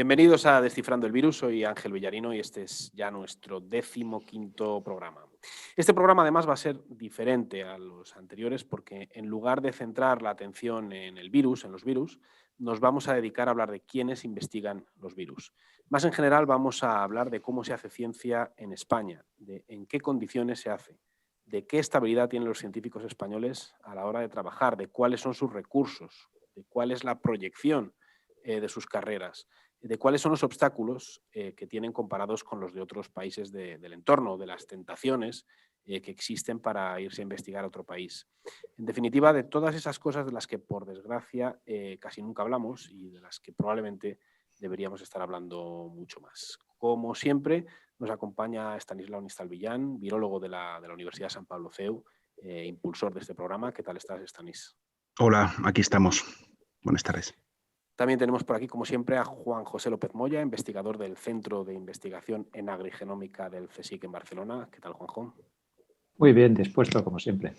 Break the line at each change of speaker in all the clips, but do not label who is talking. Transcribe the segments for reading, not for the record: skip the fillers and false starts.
Bienvenidos a Descifrando el Virus, soy Ángel Villarino y este es ya nuestro 15º programa. Este programa además va a ser diferente a los anteriores porque en lugar de centrar la atención en el virus, en los virus, nos vamos a dedicar a hablar de quiénes investigan los virus. Más en general vamos a hablar de cómo se hace ciencia en España, de en qué condiciones se hace, de qué estabilidad tienen los científicos españoles a la hora de trabajar, de cuáles son sus recursos, de cuál es la proyección de sus carreras, de cuáles son los obstáculos que tienen comparados con los de otros países del entorno, de las tentaciones que existen para irse a investigar a otro país. En definitiva, de todas esas cosas de las que, por desgracia, casi nunca hablamos y de las que probablemente deberíamos estar hablando mucho más. Como siempre, nos acompaña Estanislao Nistalvillán, virólogo de la Universidad San Pablo CEU, impulsor de este programa. ¿Qué tal estás, Estanis?
Hola, aquí estamos. Buenas tardes.
También tenemos por aquí, como siempre, a Juan José López Moya, investigador del Centro de Investigación en Agrigenómica del CSIC en Barcelona. ¿Qué tal, Juanjo?
Muy bien, dispuesto, como siempre.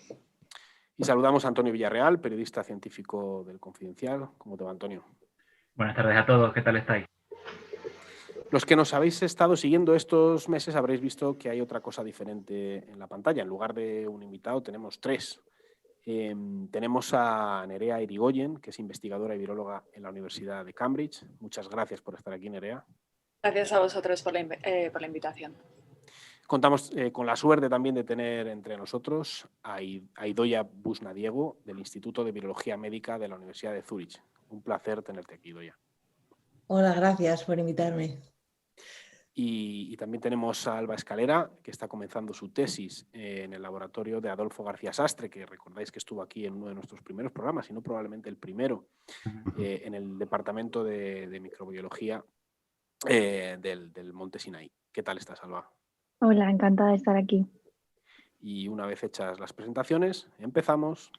Y saludamos a Antonio Villarreal, periodista científico del Confidencial. ¿Cómo te va, Antonio?
Buenas tardes a todos, ¿qué tal estáis?
Los que nos habéis estado siguiendo estos meses habréis visto que hay otra cosa diferente en la pantalla. En lugar de un invitado tenemos tres. Tenemos a Nerea Irigoyen, que es investigadora y viróloga en la Universidad de Cambridge. Muchas gracias por estar aquí, Nerea.
Gracias a vosotros por la invitación.
Contamos con la suerte también de tener entre nosotros a Idoia Busnadiego, del Instituto de Virología Médica de la Universidad de Zúrich. Un placer tenerte aquí, Idoia.
Hola, gracias por invitarme.
Y también tenemos a Alba Escalera, que está comenzando su tesis en el laboratorio de Adolfo García Sastre, que recordáis que estuvo aquí en uno de nuestros primeros programas, y no probablemente el primero, en el Departamento de Microbiología del Monte Sinaí. ¿Qué tal estás, Alba?
Hola, encantada de estar aquí.
Y una vez hechas las presentaciones, empezamos.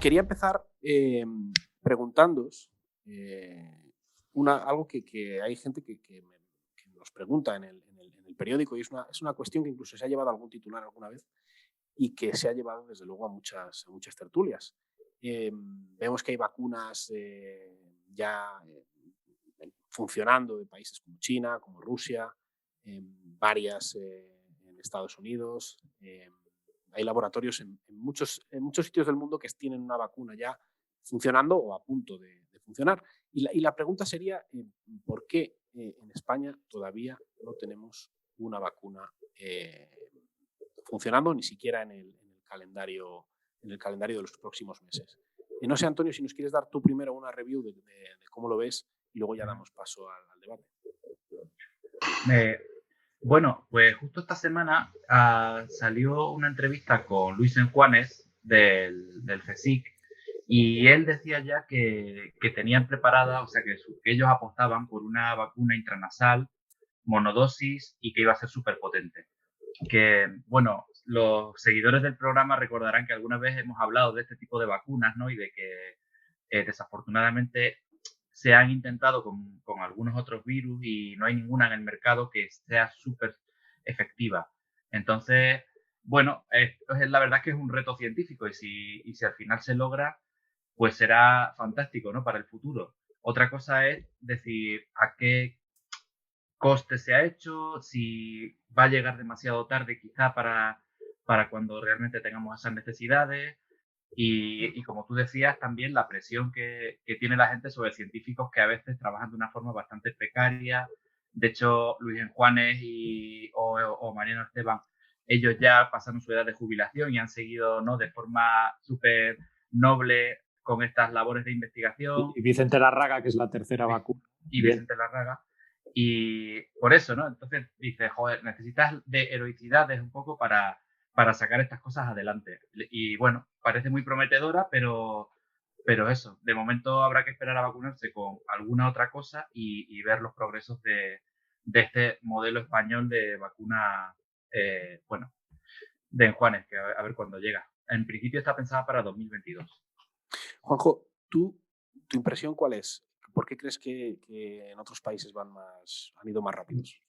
Quería empezar preguntándoos algo que hay gente que nos pregunta en el periódico, y es una cuestión que incluso se ha llevado a algún titular alguna vez y que se ha llevado desde luego a muchas tertulias. Vemos que hay vacunas ya funcionando de países como China, como Rusia, varias en Estados Unidos. Hay laboratorios en muchos sitios del mundo que tienen una vacuna ya funcionando o a punto de funcionar. Y la pregunta sería, ¿por qué en España todavía no tenemos una vacuna funcionando, ni siquiera en el calendario de los próximos meses? No sé, Antonio, si nos quieres dar tú primero una review de cómo lo ves y luego ya damos paso al debate.
Bueno, pues justo esta semana salió una entrevista con Luis Enjuanes del CSIC y él decía ya que tenían preparada, o sea, que ellos apostaban por una vacuna intranasal, monodosis y que iba a ser súper potente. Que, bueno, los seguidores del programa recordarán que alguna vez hemos hablado de este tipo de vacunas, ¿no? Y de que desafortunadamente se han intentado con algunos otros virus y no hay ninguna en el mercado que sea súper efectiva. Entonces, bueno, la verdad es que es un reto científico y si al final se logra, pues será fantástico, ¿no? Para el futuro. Otra cosa es decir a qué coste se ha hecho, si va a llegar demasiado tarde quizá para cuando realmente tengamos esas necesidades. Y como tú decías, también la presión que tiene la gente sobre científicos que a veces trabajan de una forma bastante precaria. De hecho, Luis Enjuanes o Mariano Esteban, ellos ya pasaron su edad de jubilación y han seguido, ¿no?, de forma súper noble con estas labores de investigación.
Y Vicente Larraga, que es la tercera vacuna.
Y Vicente Larraga. Y por eso, ¿no? Entonces dices, joder, necesitas de heroicidades un poco para sacar estas cosas adelante. Y bueno, parece muy prometedora, pero eso, de momento habrá que esperar a vacunarse con alguna otra cosa y ver los progresos de este modelo español de vacuna, bueno, de Enjuanes, que a ver cuándo llega. En principio está pensada para 2022.
Juanjo, ¿tu impresión cuál es? ¿Por qué crees que en otros países han ido más rápidos?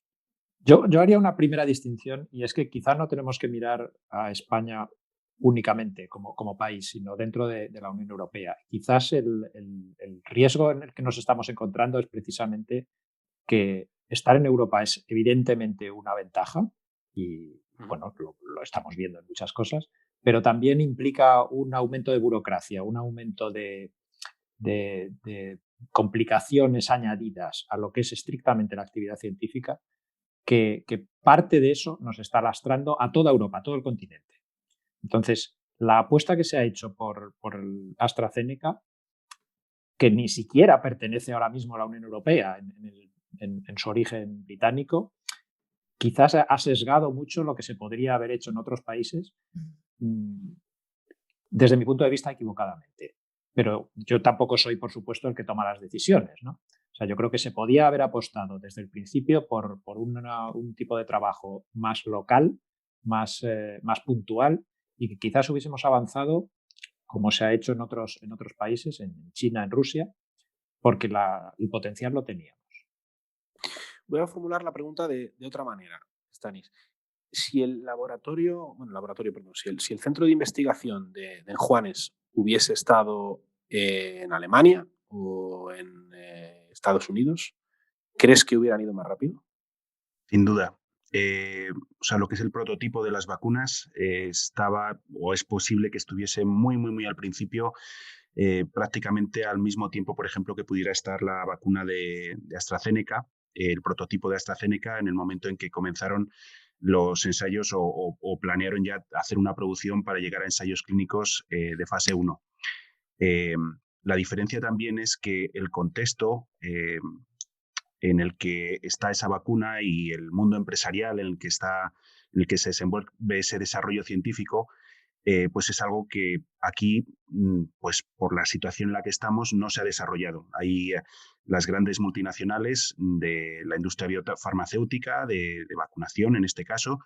Yo haría una primera distinción, y es que quizás no tenemos que mirar a España únicamente como país, sino dentro de la Unión Europea. Quizás el riesgo en el que nos estamos encontrando es precisamente que estar en Europa es evidentemente una ventaja, y bueno, lo estamos viendo en muchas cosas, pero también implica un aumento de burocracia, un aumento de complicaciones añadidas a lo que es estrictamente la actividad científica, que parte de eso nos está lastrando a toda Europa, a todo el continente. Entonces, la apuesta que se ha hecho por el AstraZeneca, que ni siquiera pertenece ahora mismo a la Unión Europea en su origen británico, quizás ha sesgado mucho lo que se podría haber hecho en otros países, desde mi punto de vista equivocadamente. Pero yo tampoco soy, por supuesto, el que toma las decisiones, ¿no? O sea, yo creo que se podía haber apostado desde el principio por un tipo de trabajo más local, más puntual, y que quizás hubiésemos avanzado como se ha hecho en otros países, en China, en Rusia, porque el potencial lo teníamos.
Voy a formular la pregunta de otra manera, Stanis. Si el si el centro de investigación de Juanes hubiese estado en Alemania o en Estados Unidos, ¿crees que hubieran ido más rápido?
Sin duda. O sea, lo que es el prototipo de las vacunas estaba, o es posible que estuviese muy, muy, muy al principio, prácticamente al mismo tiempo, por ejemplo, que pudiera estar la vacuna de AstraZeneca, el prototipo de AstraZeneca, en el momento en que comenzaron los ensayos o planearon ya hacer una producción para llegar a ensayos clínicos de fase 1. La diferencia también es que el contexto en el que está esa vacuna y el mundo empresarial en el que se desenvuelve ese desarrollo científico, pues es algo que aquí, pues por la situación en la que estamos, no se ha desarrollado. Hay las grandes multinacionales de la industria biofarmacéutica, de vacunación en este caso,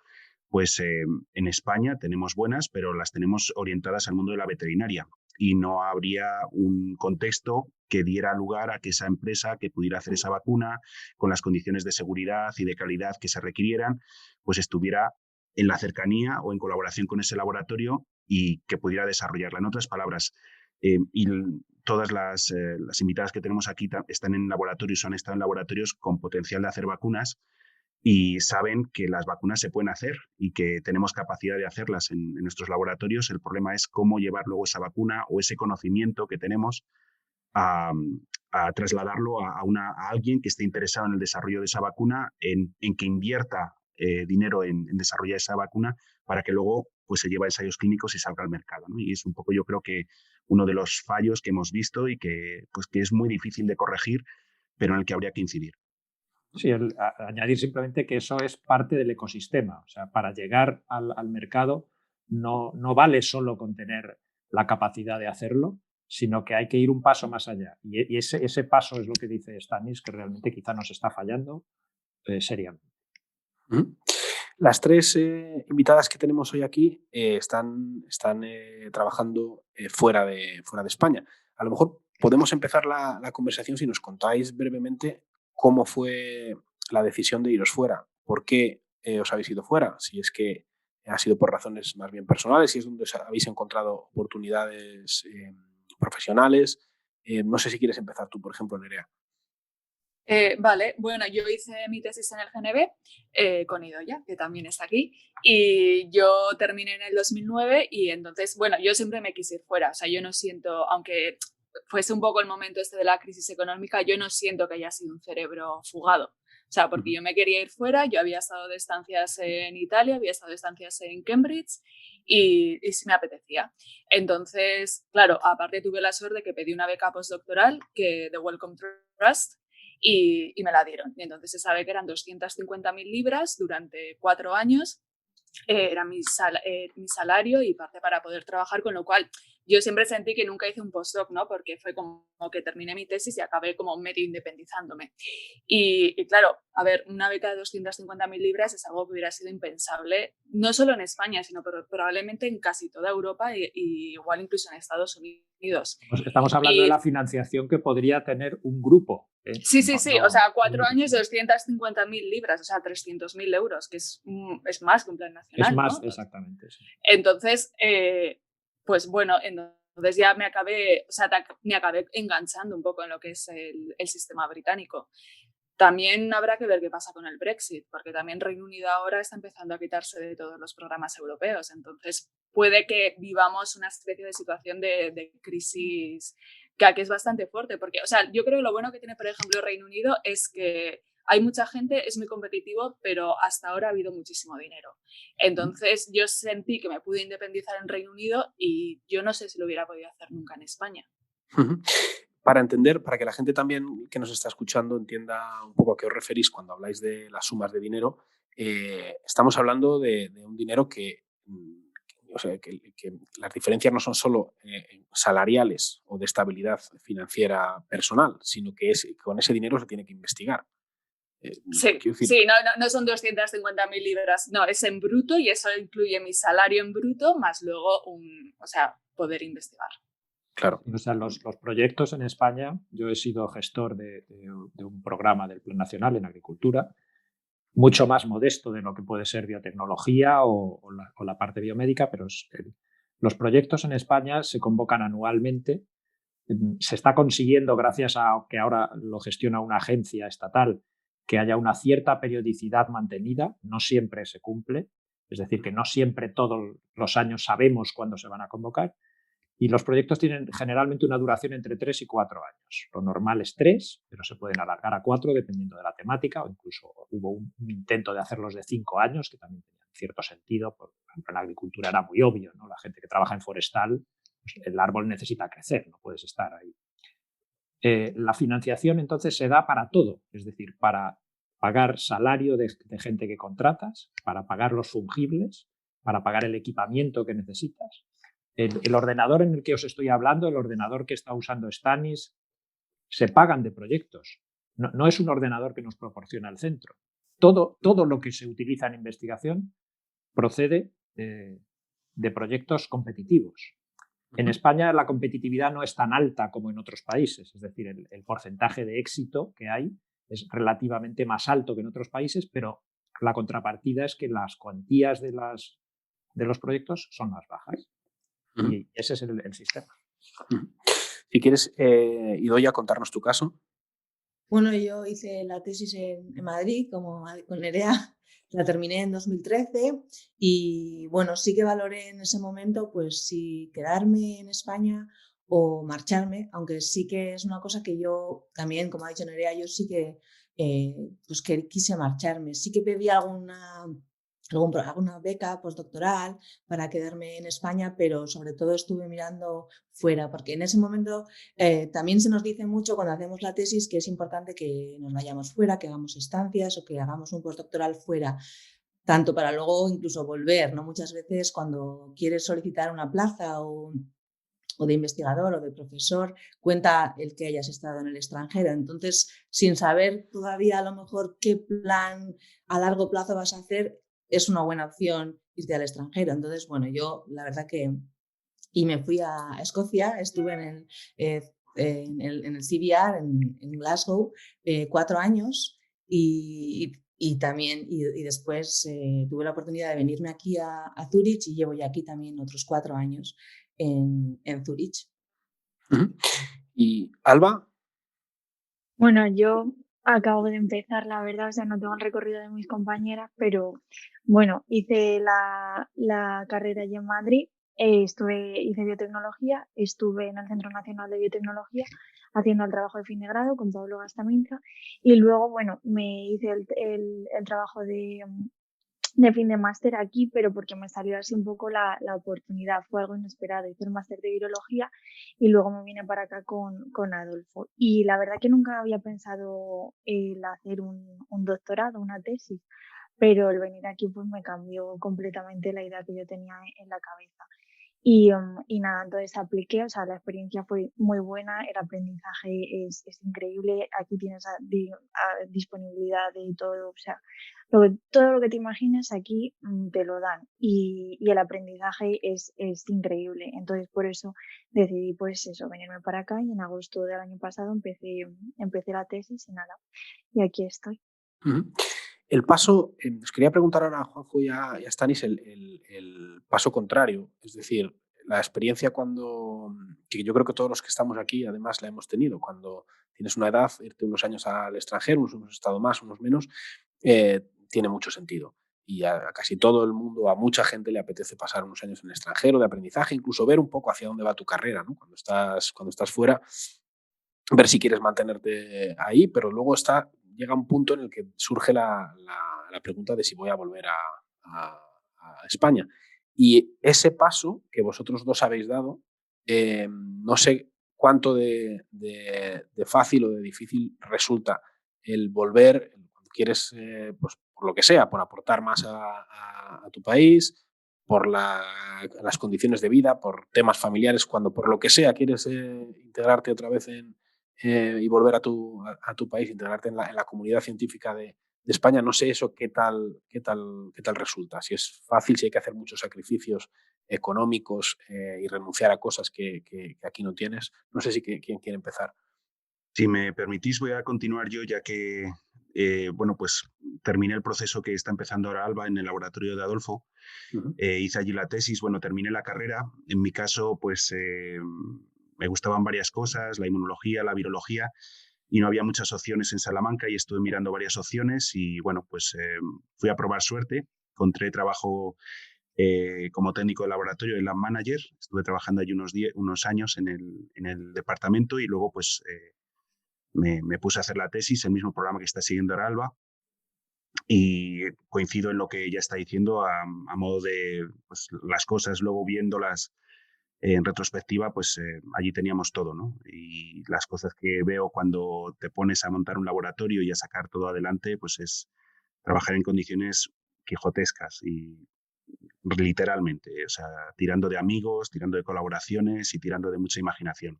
pues en España tenemos buenas, pero las tenemos orientadas al mundo de la veterinaria, y no habría un contexto que diera lugar a que esa empresa que pudiera hacer esa vacuna con las condiciones de seguridad y de calidad que se requirieran, pues estuviera en la cercanía o en colaboración con ese laboratorio y que pudiera desarrollarla. En otras palabras, todas las invitadas que tenemos aquí están en laboratorios o han estado en laboratorios con potencial de hacer vacunas y saben que las vacunas se pueden hacer y que tenemos capacidad de hacerlas en nuestros laboratorios. El problema es cómo llevar luego esa vacuna o ese conocimiento que tenemos a trasladarlo a alguien que esté interesado en el desarrollo de esa vacuna, en que invierta dinero en desarrollar esa vacuna para que luego pues, se lleve a ensayos clínicos y salga al mercado, ¿no? Y es un poco, yo creo que uno de los fallos que hemos visto y que es muy difícil de corregir, pero en el que habría que incidir.
Sí, añadir simplemente que eso es parte del ecosistema. O sea, para llegar al mercado no vale solo con tener la capacidad de hacerlo, sino que hay que ir un paso más allá. Y ese paso es lo que dice Stanis, que realmente quizá nos está fallando seriamente.
Las tres invitadas que tenemos hoy aquí están trabajando fuera de España. A lo mejor podemos empezar la conversación si nos contáis brevemente cómo fue la decisión de iros fuera. ¿Por qué os habéis ido fuera? Si es que ha sido por razones más bien personales, si es donde habéis encontrado oportunidades profesionales. No sé si quieres empezar tú, por ejemplo, Nerea.
Vale, bueno, yo hice mi tesis en el GNB con Idoia, que también está aquí, y yo terminé en el 2009 y entonces, bueno, yo siempre me quise ir fuera, o sea, yo no siento, aunque fuese un poco el momento este de la crisis económica, yo no siento que haya sido un cerebro fugado, o sea, porque yo me quería ir fuera, yo había estado de estancias en Italia, había estado de estancias en Cambridge y sí me apetecía. Entonces, claro, aparte tuve la suerte que pedí una beca postdoctoral que de Wellcome Trust y me la dieron. Y entonces se sabe que eran 250.000 libras durante 4 años. Era mi salario y parte para poder trabajar, con lo cual yo siempre sentí que nunca hice un postdoc, ¿no? Porque fue como que terminé mi tesis y acabé como medio independizándome. Y claro, a ver, una beca de 250.000 libras es algo que hubiera sido impensable, no solo en España, sino probablemente en casi toda Europa y igual incluso en Estados Unidos.
Estamos hablando de la financiación que podría tener un grupo.
Sí, o sea, 4 años, 250.000 libras, o sea, 300.000 euros, que es más que un plan nacional.
Es más,
¿no?
exactamente. Sí.
Entonces, pues bueno, entonces ya me acabé enganchando un poco en lo que es el sistema británico. También habrá que ver qué pasa con el Brexit, porque también Reino Unido ahora está empezando a quitarse de todos los programas europeos. Entonces, puede que vivamos una especie de situación de crisis que aquí es bastante fuerte. Porque, o sea, yo creo que lo bueno que tiene, por ejemplo, Reino Unido es que hay mucha gente, es muy competitivo, pero hasta ahora ha habido muchísimo dinero. Entonces, yo sentí que me pude independizar en Reino Unido y yo no sé si lo hubiera podido hacer nunca en España.
Para entender, para que la gente también que nos está escuchando entienda un poco a qué os referís cuando habláis de las sumas de dinero, estamos hablando de un dinero que las diferencias no son solo salariales o de estabilidad financiera personal, sino que con ese dinero se tiene que investigar.
Sí, no son 250.000 libras, no, es en bruto y eso incluye mi salario en bruto más luego poder investigar.
Claro.
O sea, los proyectos en España, yo he sido gestor de un programa del Plan Nacional en Agricultura, mucho más modesto de lo que puede ser biotecnología o la parte biomédica, pero los proyectos en España se convocan anualmente. Se está consiguiendo, gracias a que ahora lo gestiona una agencia estatal, que haya una cierta periodicidad mantenida. No siempre se cumple, es decir, que no siempre todos los años sabemos cuándo se van a convocar. Y los proyectos tienen generalmente una duración entre 3 y 4 años. Lo normal es 3, pero se pueden alargar a 4 dependiendo de la temática, o incluso hubo un intento de hacerlos de 5 años, que también tenía cierto sentido. Por ejemplo, en la agricultura era muy obvio, ¿no? La gente que trabaja en forestal, pues el árbol necesita crecer, no puedes estar ahí. La financiación entonces se da para todo, es decir, para pagar salario de gente que contratas, para pagar los fungibles, para pagar el equipamiento que necesitas. El ordenador en el que os estoy hablando, el ordenador que está usando Stanis, se pagan de proyectos. No es un ordenador que nos proporciona el centro. Todo lo que se utiliza en investigación procede de proyectos competitivos. En España la competitividad no es tan alta como en otros países, es decir, el porcentaje de éxito que hay es relativamente más alto que en otros países, pero la contrapartida es que las cuantías de los proyectos son más bajas. Y ese es el sistema.
Si quieres, Idoia, contarnos tu caso.
Bueno, yo hice la tesis en Madrid, como con Nerea, la terminé en 2013 y bueno, sí que valoré en ese momento pues si quedarme en España o marcharme, aunque sí que es una cosa que yo también, como ha dicho Nerea, yo sí que pues que quise marcharme. Sí que pedí alguna beca postdoctoral para quedarme en España, pero sobre todo estuve mirando fuera, porque en ese momento también se nos dice mucho cuando hacemos la tesis que es importante que nos vayamos fuera, que hagamos estancias o que hagamos un postdoctoral fuera, tanto para luego incluso volver, ¿no? Muchas veces cuando quieres solicitar una plaza o de investigador o de profesor, cuenta el que hayas estado en el extranjero. Entonces, sin saber todavía a lo mejor qué plan a largo plazo vas a hacer, es una buena opción irte al extranjero. Entonces, bueno, yo la verdad que... Y me fui a Escocia, estuve en el CBR, en Glasgow, 4 años y también, y después tuve la oportunidad de venirme aquí a Zúrich y llevo ya aquí también otros 4 años en Zúrich.
¿Y Alba?
Bueno, yo acabo de empezar, la verdad, o sea, no tengo el recorrido de mis compañeras, pero bueno, hice la carrera allí en Madrid, hice biotecnología, estuve en el Centro Nacional de Biotecnología haciendo el trabajo de fin de grado con Pablo Gastaminza y luego, bueno, me hice el trabajo de fin de máster aquí, pero porque me salió así un poco la oportunidad, fue algo inesperado, hice el máster de virología y luego me vine para acá con Adolfo. Y la verdad que nunca había pensado el hacer un doctorado, una tesis, pero el venir aquí pues me cambió completamente la idea que yo tenía en la cabeza. Y nada, entonces apliqué, o sea, la experiencia fue muy buena, el aprendizaje es increíble, aquí tienes disponibilidad de todo, o sea, todo lo que te imagines aquí te lo dan y el aprendizaje es increíble. Entonces por eso decidí pues eso, venirme para acá y en agosto del año pasado empecé la tesis y nada, y aquí estoy.
Ujú. El paso, os quería preguntar ahora a Juanjo y a Stanis el paso contrario, es decir, la experiencia que yo creo que todos los que estamos aquí además la hemos tenido, cuando tienes una edad, irte unos años al extranjero, unos hemos estado más, unos menos, tiene mucho sentido. Y a casi todo el mundo, a mucha gente le apetece pasar unos años en el extranjero de aprendizaje, incluso ver un poco hacia dónde va tu carrera, ¿no? Cuando estás fuera, ver si quieres mantenerte ahí, pero luego llega un punto en el que surge la pregunta de si voy a volver a España. Y ese paso que vosotros dos habéis dado, no sé cuánto de fácil o de difícil resulta el volver, cuando quieres, pues por lo que sea, por aportar más a tu país, por las condiciones de vida, por temas familiares, cuando por lo que sea quieres integrarte otra vez y volver a tu país, integrarte en la comunidad científica de España. No sé eso qué tal resulta. Si es fácil, si hay que hacer muchos sacrificios económicos y renunciar a cosas que aquí no tienes. No sé si quién quiere empezar.
Si me permitís, voy a continuar yo, ya que, bueno, pues terminé el proceso que está empezando ahora Alba en el laboratorio de Adolfo.
Uh-huh.
Hice allí la tesis, bueno, terminé la carrera. En mi caso, pues me gustaban varias cosas, la inmunología, la virología, y no había muchas opciones en Salamanca y estuve mirando varias opciones y, bueno, pues fui a probar suerte. Encontré trabajo como técnico de laboratorio de Lab Manager. Estuve trabajando allí unos años en el departamento y luego, pues, me puse a hacer la tesis, el mismo programa que está siguiendo ahora Alba, y coincido en lo que ella está diciendo a modo de pues, las cosas, luego viéndolas en retrospectiva, pues allí teníamos todo, ¿no? Y las cosas que veo cuando te pones a montar un laboratorio y a sacar todo adelante, pues es trabajar en condiciones quijotescas y literalmente, o sea, tirando de amigos, tirando de colaboraciones y tirando de mucha imaginación.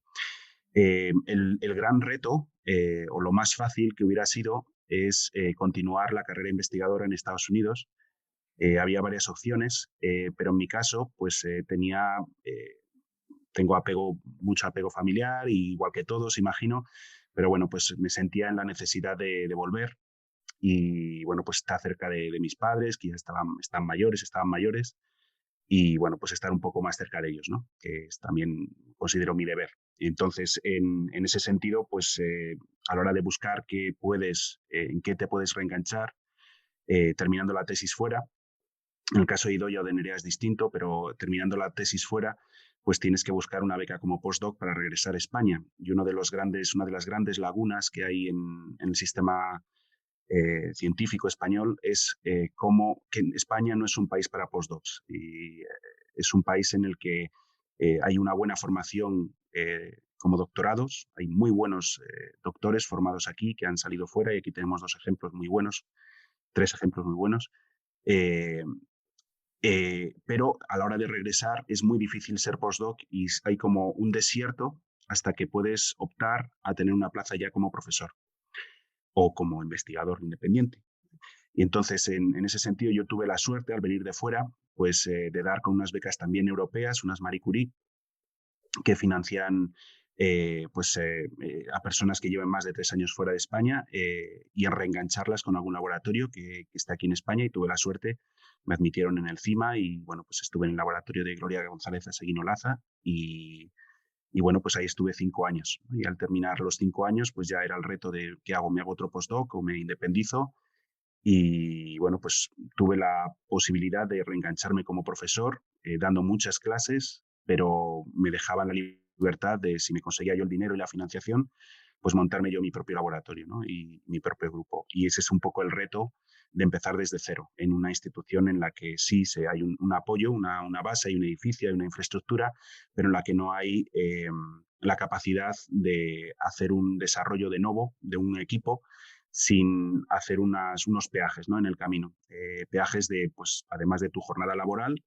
El gran reto, o lo más fácil que hubiera sido, es continuar la carrera investigadora en Estados Unidos. Había varias opciones, pero en mi caso, pues tengo mucho apego familiar, igual que todos, imagino, pero bueno, pues me sentía en la necesidad de volver y bueno, pues estar cerca de mis padres, que ya estaban mayores, y bueno, pues estar un poco más cerca de ellos, ¿no? Que también considero mi deber. Entonces, en ese sentido, pues a la hora de buscar en qué te puedes reenganchar, terminando la tesis fuera, en el caso de Idoia o de Nerea es distinto, pero terminando la tesis fuera, pues tienes que buscar una beca como postdoc para regresar a España. Y una de las grandes lagunas que hay en el sistema científico español es que España no es un país para postdocs y es un país en el que hay una buena formación como doctorados, hay muy buenos doctores formados aquí que han salido fuera y aquí tenemos tres ejemplos muy buenos. Eh, pero a la hora de regresar es muy difícil ser postdoc y hay como un desierto hasta que puedes optar a tener una plaza ya como profesor o como investigador independiente. Y entonces, en ese sentido, yo tuve la suerte al venir de fuera, pues de dar con unas becas también europeas, unas Marie Curie, que financian a personas que llevan más de 3 años fuera de España y en reengancharlas con algún laboratorio que está aquí en España y tuve la suerte, me admitieron en el CIMA y bueno, pues estuve en el laboratorio de Gloria González Seguinolaza y bueno, pues ahí estuve 5 años. Y al terminar los 5 años, pues ya era el reto de ¿qué hago? ¿Me hago otro postdoc o me independizo? Y bueno, pues tuve la posibilidad de reengancharme como profesor, dando muchas clases, pero me dejaban la libertad de, si me conseguía yo el dinero y la financiación, pues montarme yo mi propio laboratorio, ¿no? Y mi propio grupo. Y ese es un poco el reto de empezar desde cero, en una institución en la que sí hay un apoyo, una base, hay un edificio, hay una infraestructura, pero en la que no hay la capacidad de hacer un desarrollo de nuevo de un equipo sin hacer unos peajes, ¿no? En el camino. Peajes de, pues, además de tu jornada laboral,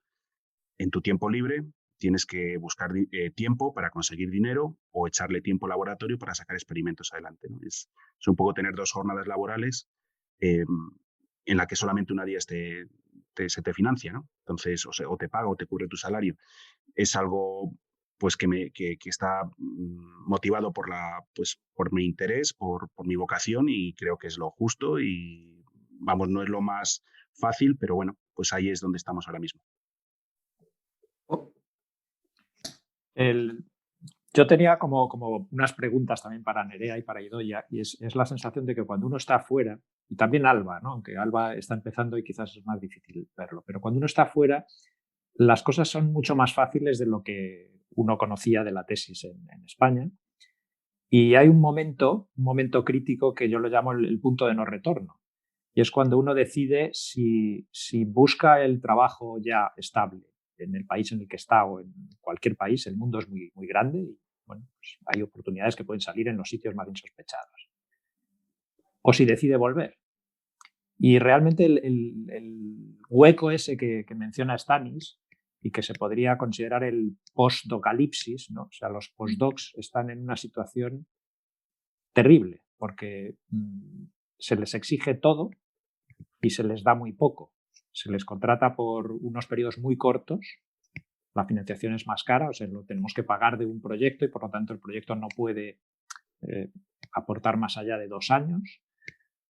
en tu tiempo libre, tienes que buscar tiempo para conseguir dinero o echarle tiempo al laboratorio para sacar experimentos adelante, ¿no? Es un poco tener 2 jornadas laborales en la que solamente una día se te financia, ¿no? Entonces, o te paga o te cubre tu salario. Es algo pues que está motivado por mi interés, por mi vocación, y creo que es lo justo y, vamos, no es lo más fácil, pero bueno, pues ahí es donde estamos ahora mismo.
Yo tenía como unas preguntas también para Nerea y para Idoia, y es la sensación de que cuando uno está fuera, y también Alba, ¿no? Aunque Alba está empezando y quizás es más difícil verlo, pero cuando uno está fuera, las cosas son mucho más fáciles de lo que uno conocía de la tesis en España. Y hay un momento crítico que yo lo llamo el punto de no retorno. Y es cuando uno decide si busca el trabajo ya estable en el país en el que está o en cualquier país. El mundo es muy, muy grande y bueno, pues hay oportunidades que pueden salir en los sitios más insospechados. O si decide volver. Y realmente el hueco ese que menciona Stanis y que se podría considerar el postdocalipsis, ¿no? O sea, los postdocs están en una situación terrible porque se les exige todo y se les da muy poco. Se les contrata por unos periodos muy cortos, la financiación es más cara, o sea, lo tenemos que pagar de un proyecto y por lo tanto el proyecto no puede aportar más allá de 2 años.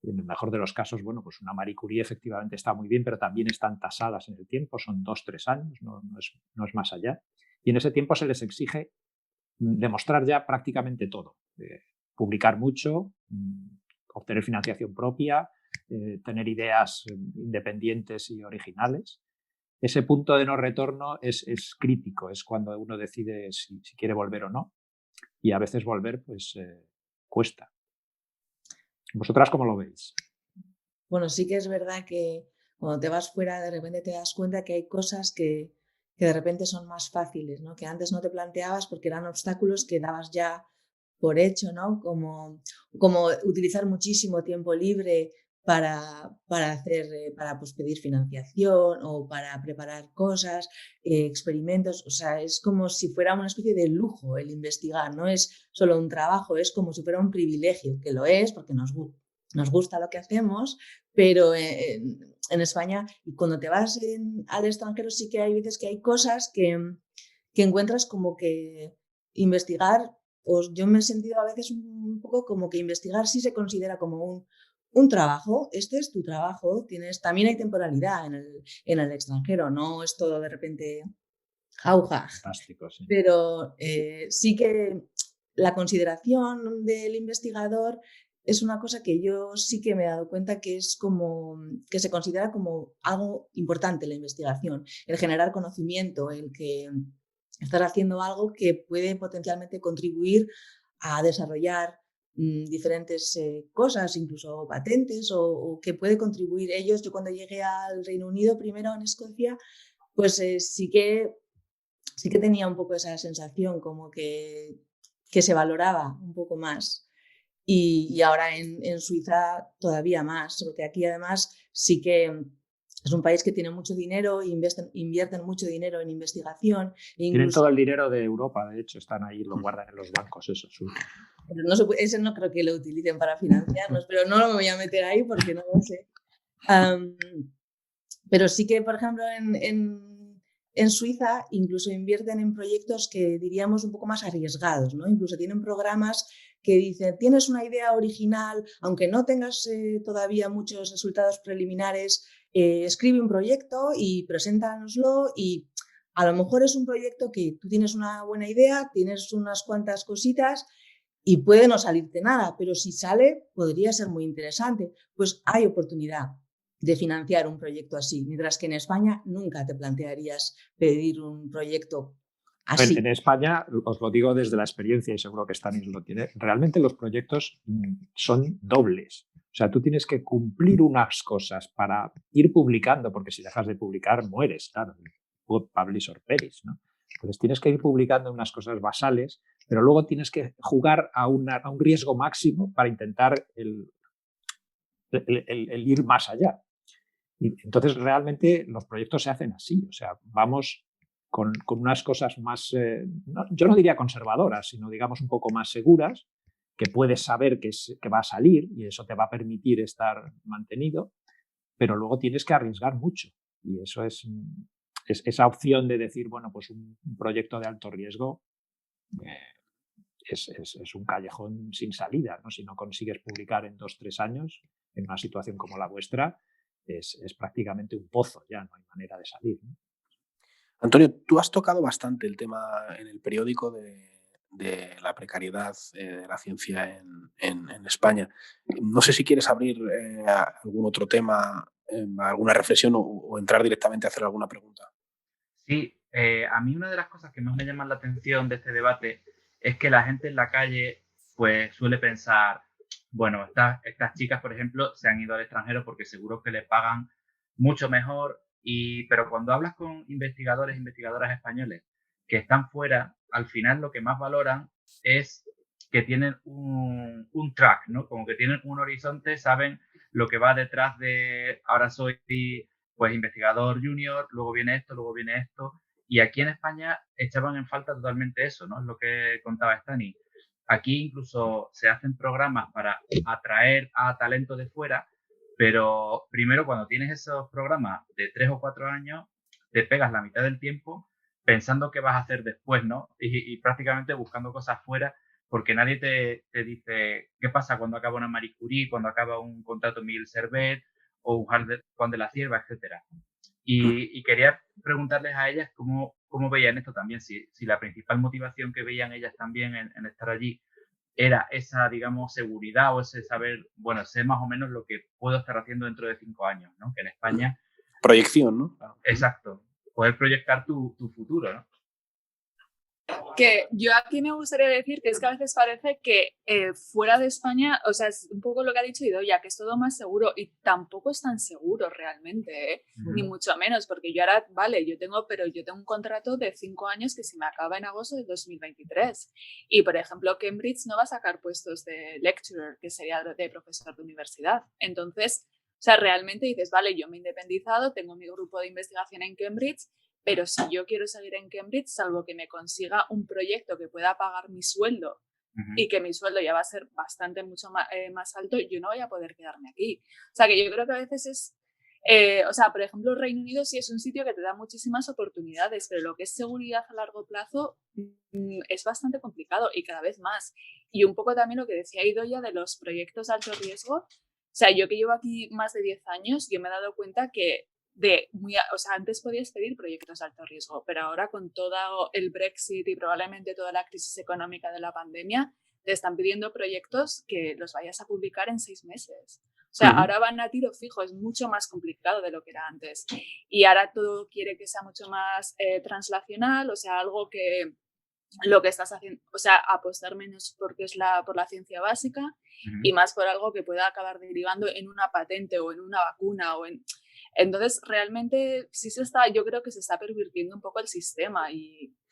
Y en el mejor de los casos, bueno, pues una Marie Curie efectivamente está muy bien, pero también están tasadas en el tiempo, son 2-3 años, no es más allá. Y en ese tiempo se les exige demostrar ya prácticamente todo. Publicar mucho, obtener financiación propia, tener ideas independientes y originales. Ese punto de no retorno es crítico, es cuando uno decide si quiere volver o no. Y a veces volver pues cuesta. ¿Vosotras cómo lo veis?
Bueno, sí que es verdad que cuando te vas fuera de repente te das cuenta que hay cosas que de repente son más fáciles, ¿no? Que antes no te planteabas porque eran obstáculos que dabas ya por hecho, ¿no? Como utilizar muchísimo tiempo libre para pues, pedir financiación o para preparar cosas, experimentos. O sea, es como si fuera una especie de lujo el investigar, no es solo un trabajo, es como si fuera un privilegio, que lo es porque nos gusta lo que hacemos, pero en España, y cuando te vas al extranjero, sí que hay veces que hay cosas que encuentras como que investigar, pues yo me he sentido a veces un poco como que investigar sí se considera como un trabajo. Este es tu trabajo, también hay temporalidad en el extranjero, no es todo de repente jauja.
Fantástico, sí.
Pero sí que la consideración del investigador es una cosa que yo sí que me he dado cuenta que es como que se considera como algo importante la investigación, el generar conocimiento, el que estás haciendo algo que puede potencialmente contribuir a desarrollar diferentes cosas, incluso patentes, o que puede contribuir ellos. Yo cuando llegué al Reino Unido, primero en Escocia, pues sí que tenía un poco esa sensación como que se valoraba un poco más. Y ahora en Suiza todavía más, porque aquí además sí que es un país que tiene mucho dinero, invierten mucho dinero en investigación.
Tienen todo el dinero de Europa, de hecho, están ahí, lo guardan en los bancos, eso.
Ese no creo que lo utilicen para financiarnos, pero no lo voy a meter ahí porque no lo sé. Pero sí que, por ejemplo, en Suiza incluso invierten en proyectos que diríamos un poco más arriesgados, ¿no? Incluso tienen programas que dicen, tienes una idea original, aunque no tengas todavía muchos resultados preliminares, escribe un proyecto y preséntanoslo, y a lo mejor es un proyecto que tú tienes una buena idea, tienes unas cuantas cositas y puede no salirte nada, pero si sale podría ser muy interesante. Pues hay oportunidad de financiar un proyecto así, mientras que en España nunca te plantearías pedir un proyecto así.
En España, os lo digo desde la experiencia y seguro que Stanis lo tiene, realmente los proyectos son dobles. O sea, tú tienes que cumplir unas cosas para ir publicando, porque si dejas de publicar mueres, claro, publish or perish, ¿no? Entonces tienes que ir publicando unas cosas basales, pero luego tienes que jugar a un riesgo máximo para intentar el ir más allá. Y entonces realmente los proyectos se hacen así, o sea, vamos con unas cosas más, yo no diría conservadoras, sino digamos un poco más seguras, que puedes saber que va a salir y eso te va a permitir estar mantenido, pero luego tienes que arriesgar mucho. Y eso es esa opción de decir, bueno, pues un proyecto de alto riesgo es un callejón sin salida, ¿no? Si no consigues publicar en 2-3 años, en una situación como la vuestra, es prácticamente un pozo, ya no hay manera de salir, ¿no?
Antonio, tú has tocado bastante el tema en el periódico de la precariedad de la ciencia en España. No sé si quieres abrir algún otro tema, alguna reflexión o entrar directamente a hacer alguna pregunta.
Sí, a mí una de las cosas que más me llaman la atención de este debate es que la gente en la calle pues suele pensar, bueno, estas chicas, por ejemplo, se han ido al extranjero porque seguro que les pagan mucho mejor, pero cuando hablas con investigadores e investigadoras españoles que están fuera, al final lo que más valoran es que tienen un track, ¿no? Como que tienen un horizonte, saben lo que va detrás de ahora soy pues investigador junior, luego viene esto, y aquí en España echaban en falta totalmente eso, ¿no? Es lo que contaba Stani. Aquí incluso se hacen programas para atraer a talento de fuera, pero primero cuando tienes esos programas de 3 o 4 años, te pegas la mitad del tiempo pensando qué vas a hacer después, ¿no? Y prácticamente buscando cosas fuera, porque nadie te dice qué pasa cuando acaba una Marie Curie, cuando acaba un contrato Miguel Servet o un Juan de la Cierva, etcétera. Y quería preguntarles a ellas cómo veían esto también, si la principal motivación que veían ellas también en estar allí era esa, digamos, seguridad o ese saber, bueno, sé más o menos lo que puedo estar haciendo dentro de 5 años, ¿no? Que en España...
Proyección, ¿no?
Exacto. Poder proyectar tu futuro, ¿no?
Que yo aquí me gustaría decir que es que a veces parece que fuera de España, o sea, es un poco lo que ha dicho Idoia, que es todo más seguro y tampoco es tan seguro realmente, ni mucho menos, porque yo ahora, vale, yo tengo un contrato de 5 años que se me acaba en agosto de 2023 y, por ejemplo, Cambridge no va a sacar puestos de lecturer, que sería de profesor de universidad. Entonces, o sea, realmente dices, vale, yo me he independizado, tengo mi grupo de investigación en Cambridge, pero si yo quiero seguir en Cambridge, salvo que me consiga un proyecto que pueda pagar mi sueldo y que mi sueldo ya va a ser bastante mucho más alto, yo no voy a poder quedarme aquí. O sea, que yo creo que a veces es... o sea, por ejemplo, el Reino Unido sí es un sitio que te da muchísimas oportunidades, pero lo que es seguridad a largo plazo es bastante complicado y cada vez más. Y un poco también lo que decía Idoia de los proyectos de alto riesgo. O sea, yo que llevo aquí más de 10 años, yo me he dado cuenta que o sea, antes podías pedir proyectos de alto riesgo, pero ahora con todo el Brexit y probablemente toda la crisis económica de la pandemia, te están pidiendo proyectos que los vayas a publicar en 6 meses. O sea, ahora van a tiro fijo, es mucho más complicado de lo que era antes. Y ahora todo quiere que sea mucho más translacional, o sea, algo que lo que estás haciendo, o sea, apostar menos por la ciencia básica y más por algo que pueda acabar derivando en una patente o en una vacuna o en... Entonces, realmente sí yo creo que se está pervirtiendo un poco el sistema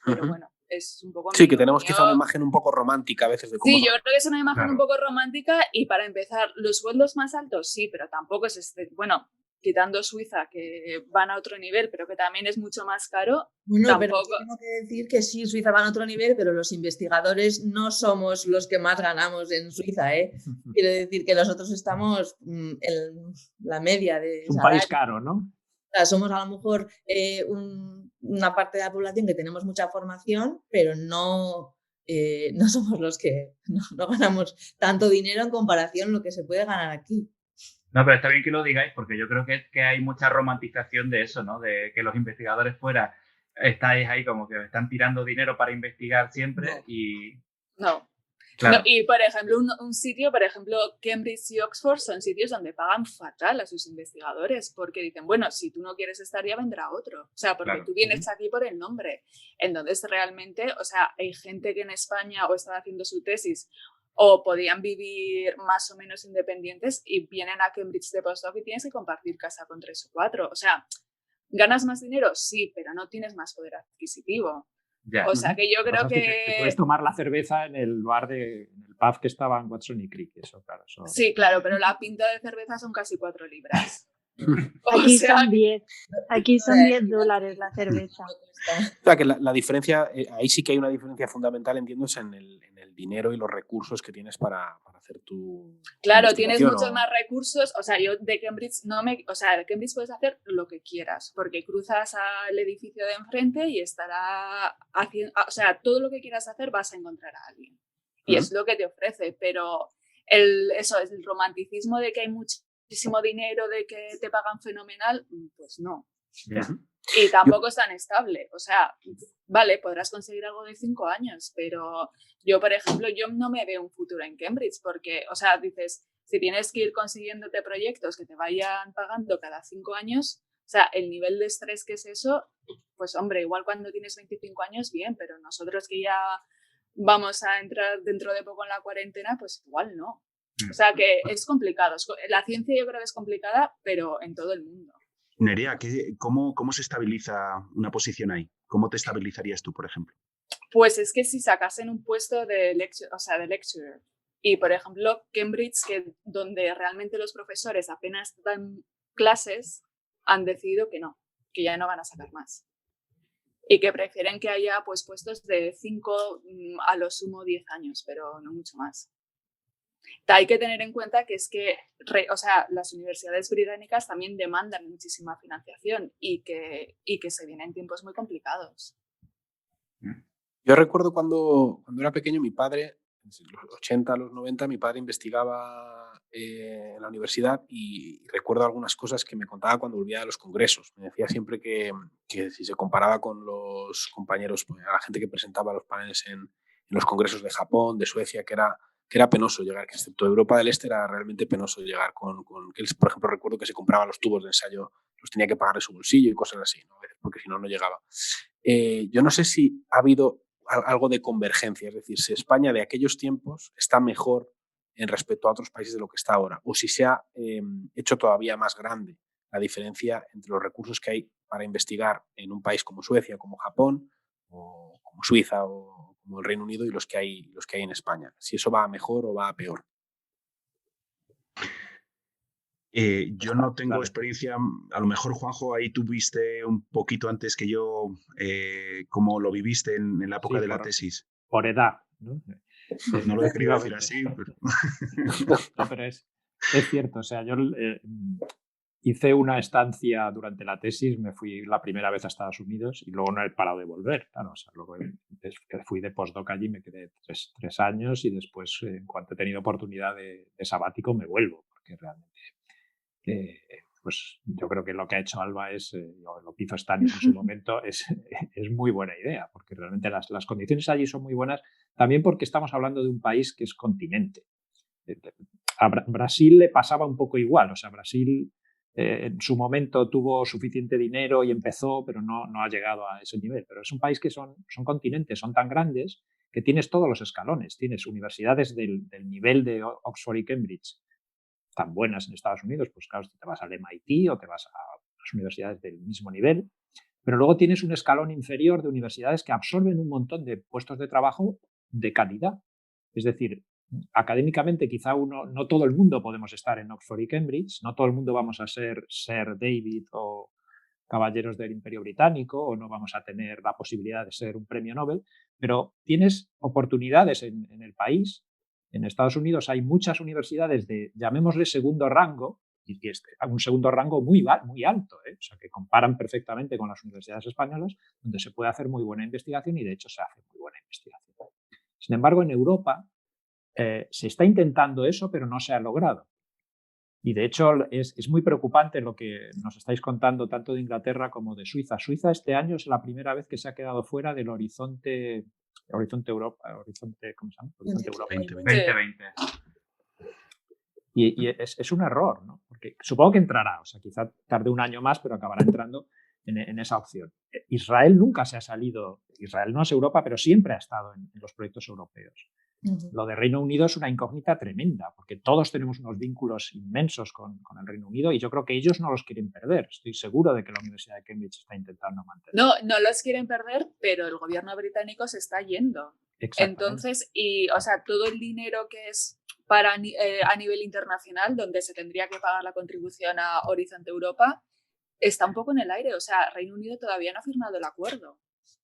pero bueno, es un poco...
Sí, que tenemos quizá una imagen un poco romántica a veces de cómo...
Sí, yo creo que es una imagen un poco romántica y para empezar, los sueldos más altos sí, pero tampoco es bueno, quitando Suiza, que van a otro nivel, pero que también es mucho más caro.
Bueno,
tampoco...
pero tengo que decir que sí, Suiza va a otro nivel, pero los investigadores no somos los que más ganamos en Suiza, ¿eh? Quiero decir que nosotros estamos en la media de...
Es un país caro, ¿no?
O sea, somos a lo mejor una parte de la población que tenemos mucha formación, pero no somos los que no ganamos tanto dinero en comparación a lo que se puede ganar aquí.
No, pero está bien que lo digáis, porque yo creo que hay mucha romantización de eso, ¿no? De que los investigadores fuera estáis ahí como que están tirando dinero para investigar siempre y...
No.
Claro.
No, y, por ejemplo, un sitio, por ejemplo, Cambridge y Oxford son sitios donde pagan fatal a sus investigadores porque dicen, bueno, si tú no quieres estar ya vendrá otro. O sea, porque tú vienes aquí por el nombre. Entonces, realmente, o sea, hay gente que en España o están haciendo su tesis o podían vivir más o menos independientes y vienen a Cambridge de postdoc y tienes que compartir casa con 3 o 4. O sea, ¿ganas más dinero? Sí, pero no tienes más poder adquisitivo.
Ya.
O sea, que yo creo que...
Te puedes tomar la cerveza en el bar en el pub que estaba en Watson y Crick, eso, claro. Eso...
Sí, claro, pero la pinta de cerveza son casi 4 libras.
Aquí
sea,
son 10. Aquí son $10 la cerveza.
O sea, que la diferencia, ahí sí que hay una diferencia fundamental, entiendo, es en el dinero y los recursos que tienes para hacer tu
claro, tienes
investigación,
muchos
¿o?
más recursos. O sea, yo de Cambridge de Cambridge puedes hacer lo que quieras, porque cruzas al edificio de enfrente y estará haciendo, o sea, todo lo que quieras hacer vas a encontrar a alguien. Y es lo que te ofrece, pero eso es el romanticismo de que hay muchísimo dinero, de que te pagan fenomenal, pues no.
Ya.
Y tampoco es tan estable. O sea, vale, podrás conseguir algo de 5 años, pero yo, por ejemplo, yo no me veo un futuro en Cambridge porque, o sea, dices, si tienes que ir consiguiéndote proyectos que te vayan pagando cada 5 años, o sea, el nivel de estrés que es eso, pues hombre, igual cuando tienes 25 años, bien, pero nosotros que ya vamos a entrar dentro de poco en la cuarentena, pues igual no. O sea, que es complicado. La ciencia yo creo que es complicada, pero en todo el mundo.
Nerea, ¿cómo se estabiliza una posición ahí? ¿Cómo te estabilizarías tú, por ejemplo?
Pues es que si sacasen un puesto de lecturer, y por ejemplo Cambridge, donde realmente los profesores apenas dan clases, han decidido que ya no van a sacar más. Y que prefieren que haya pues puestos de 5 a lo sumo 10 años, pero no mucho más. Hay que tener en cuenta que es que las universidades británicas también demandan muchísima financiación y que se vienen tiempos muy complicados.
Yo recuerdo cuando era pequeño, mi padre, en los 80, los 90, mi padre investigaba en la universidad y recuerdo algunas cosas que me contaba cuando volvía de los congresos. Me decía siempre que si se comparaba con los compañeros, pues, a la gente que presentaba los paneles en los congresos de Japón, de Suecia, que era penoso llegar, que excepto Europa del Este era realmente penoso llegar que él, por ejemplo, recuerdo que se compraba los tubos de ensayo, los tenía que pagar de su bolsillo y cosas así, ¿no? Porque si no, no llegaba. Yo no sé si ha habido algo de convergencia, es decir, si España de aquellos tiempos está mejor en respecto a otros países de lo que está ahora, o si se ha hecho todavía más grande la diferencia entre los recursos que hay para investigar en un país como Suecia, como Japón, o como Suiza, o como el Reino Unido, y los que hay en España. Si eso va a mejor o va a peor.
Yo no tengo experiencia, a lo mejor Juanjo, ahí tuviste un poquito antes que yo cómo lo viviste en la época de la tesis.
Por edad, ¿no?
No lo he querido decir así, pero...
No, pero es cierto, o sea, yo hice una estancia durante la tesis, me fui la primera vez a Estados Unidos y luego no he parado de volver, claro, o sea, luego fui de postdoc allí, me quedé 3 años y después, en cuanto he tenido oportunidad de sabático, me vuelvo, porque realmente pues yo creo que lo que ha hecho Alba lo que hizo Stanis en su momento es muy buena idea, porque realmente las condiciones allí son muy buenas, también porque estamos hablando de un país que es continente. A Brasil le pasaba un poco igual, o sea, Brasil en su momento tuvo suficiente dinero y empezó, pero no ha llegado a ese nivel. Pero es un país que son continentes, son tan grandes que tienes todos los escalones, tienes universidades del nivel de Oxford y Cambridge, tan buenas en Estados Unidos, pues claro, te vas al MIT o te vas a las universidades del mismo nivel, pero luego tienes un escalón inferior de universidades que absorben un montón de puestos de trabajo de calidad. Es decir, académicamente quizá no todo el mundo podemos estar en Oxford y Cambridge, no todo el mundo vamos a ser Sir David o caballeros del Imperio Británico o no vamos a tener la posibilidad de ser un premio Nobel, pero tienes oportunidades en el país. En Estados Unidos hay muchas universidades de, llamémosle, segundo rango, y un segundo rango muy alto, o sea, que comparan perfectamente con las universidades españolas, donde se puede hacer muy buena investigación y de hecho se hace muy buena investigación. Sin embargo, en Europa se está intentando eso, pero no se ha logrado. Y de hecho es muy preocupante lo que nos estáis contando tanto de Inglaterra como de Suiza. Suiza este año es la primera vez que se ha quedado fuera del horizonte Europa, ¿cómo se llama? Horizonte Europa
2020.
Y es un error, ¿no? Porque supongo que entrará, o sea, quizá tarde un año más, pero acabará entrando en esa opción. Israel nunca se ha salido, Israel no es Europa, pero siempre ha estado en los proyectos europeos. Lo de Reino Unido es una incógnita tremenda, porque todos tenemos unos vínculos inmensos con el Reino Unido y yo creo que ellos no los quieren perder. Estoy seguro de que la Universidad de Cambridge está intentando mantener.
No los quieren perder, pero el gobierno británico se está yendo.
Exactamente.
Entonces, y, o sea, todo el dinero que es para a nivel internacional, donde se tendría que pagar la contribución a Horizonte Europa, está un poco en el aire. O sea, Reino Unido todavía no ha firmado el acuerdo.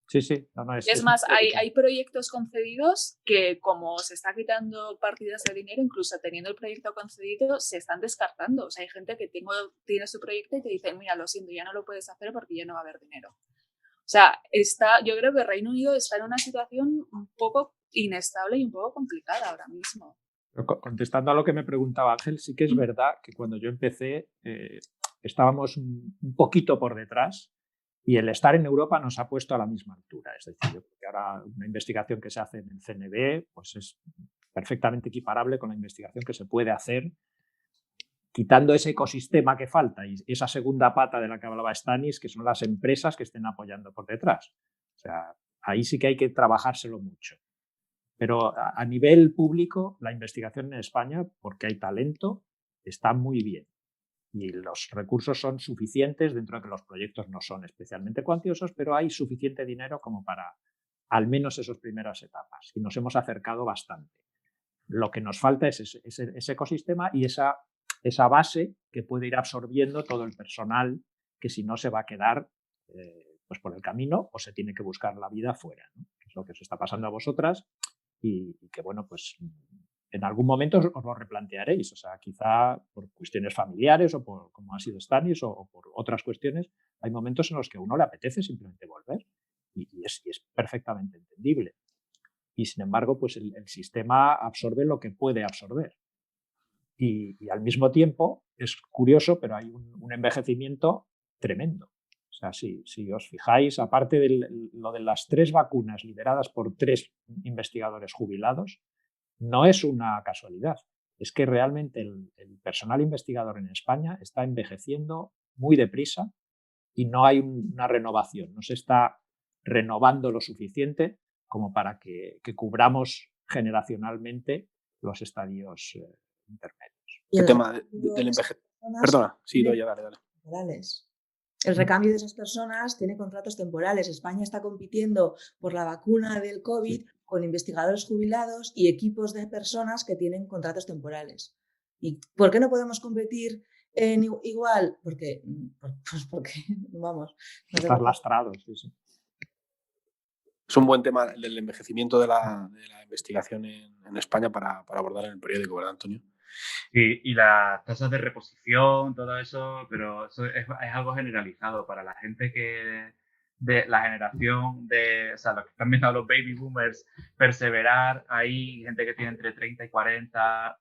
Sí, sí. No,
Es más, hay proyectos concedidos que, como se está quitando partidas de dinero, incluso teniendo el proyecto concedido, se están descartando. O sea, hay gente que tiene su proyecto y te dicen, mira, lo siento, ya no lo puedes hacer porque ya no va a haber dinero. O sea, yo creo que Reino Unido está en una situación un poco inestable y un poco complicada ahora mismo.
Contestando a lo que me preguntaba Ángel, sí que es verdad que cuando yo empecé estábamos un poquito por detrás y el estar en Europa nos ha puesto a la misma altura. Es decir, yo creo que ahora una investigación que se hace en el CNV pues es perfectamente equiparable con la investigación que se puede hacer quitando ese ecosistema que falta y esa segunda pata de la que hablaba Stanis, que son las empresas que estén apoyando por detrás. O sea, ahí sí que hay que trabajárselo mucho. Pero a nivel público, la investigación en España, porque hay talento, está muy bien. Y los recursos son suficientes, dentro de que los proyectos no son especialmente cuantiosos, pero hay suficiente dinero como para al menos esas primeras etapas. Y nos hemos acercado bastante. Lo que nos falta es ese ecosistema y esa base que puede ir absorbiendo todo el personal que si no se va a quedar pues por el camino o se tiene que buscar la vida fuera, ¿no? Que es lo que os está pasando a vosotras y que, bueno, pues en algún momento os lo replantearéis. O sea, quizá por cuestiones familiares o por, como ha sido Stanis, o por otras cuestiones, hay momentos en los que a uno le apetece simplemente volver y es perfectamente entendible. Y sin embargo, pues el sistema absorbe lo que puede absorber. Y al mismo tiempo, es curioso, pero hay un envejecimiento tremendo. O sea, si os fijáis, aparte de lo de las 3 vacunas lideradas por 3 investigadores jubilados, no es una casualidad. Es que realmente el personal investigador en España está envejeciendo muy deprisa y no hay una renovación. No se está renovando lo suficiente como para que cubramos generacionalmente los estadios intermedios.
Y
¿Qué
el
tema
recambio
del
de esas
envejecimiento?
personas
Perdona, sí,
tiene
Doya, dale.
temporales. El recambio de esas personas tiene contratos temporales. España está compitiendo por la vacuna del COVID con investigadores jubilados y equipos de personas que tienen contratos temporales. ¿Y por qué no podemos competir en igual? Porque, vamos. No
Estás lastrado, sí, sí.
Es un buen tema el del envejecimiento de la investigación en España para abordar en el periódico, ¿verdad, Antonio?
Sí, y las tasas de reposición, todo eso, pero eso es algo generalizado para la gente que de la generación de, o sea, los que están viendo a los baby boomers perseverar, hay gente que tiene entre 30 y 40,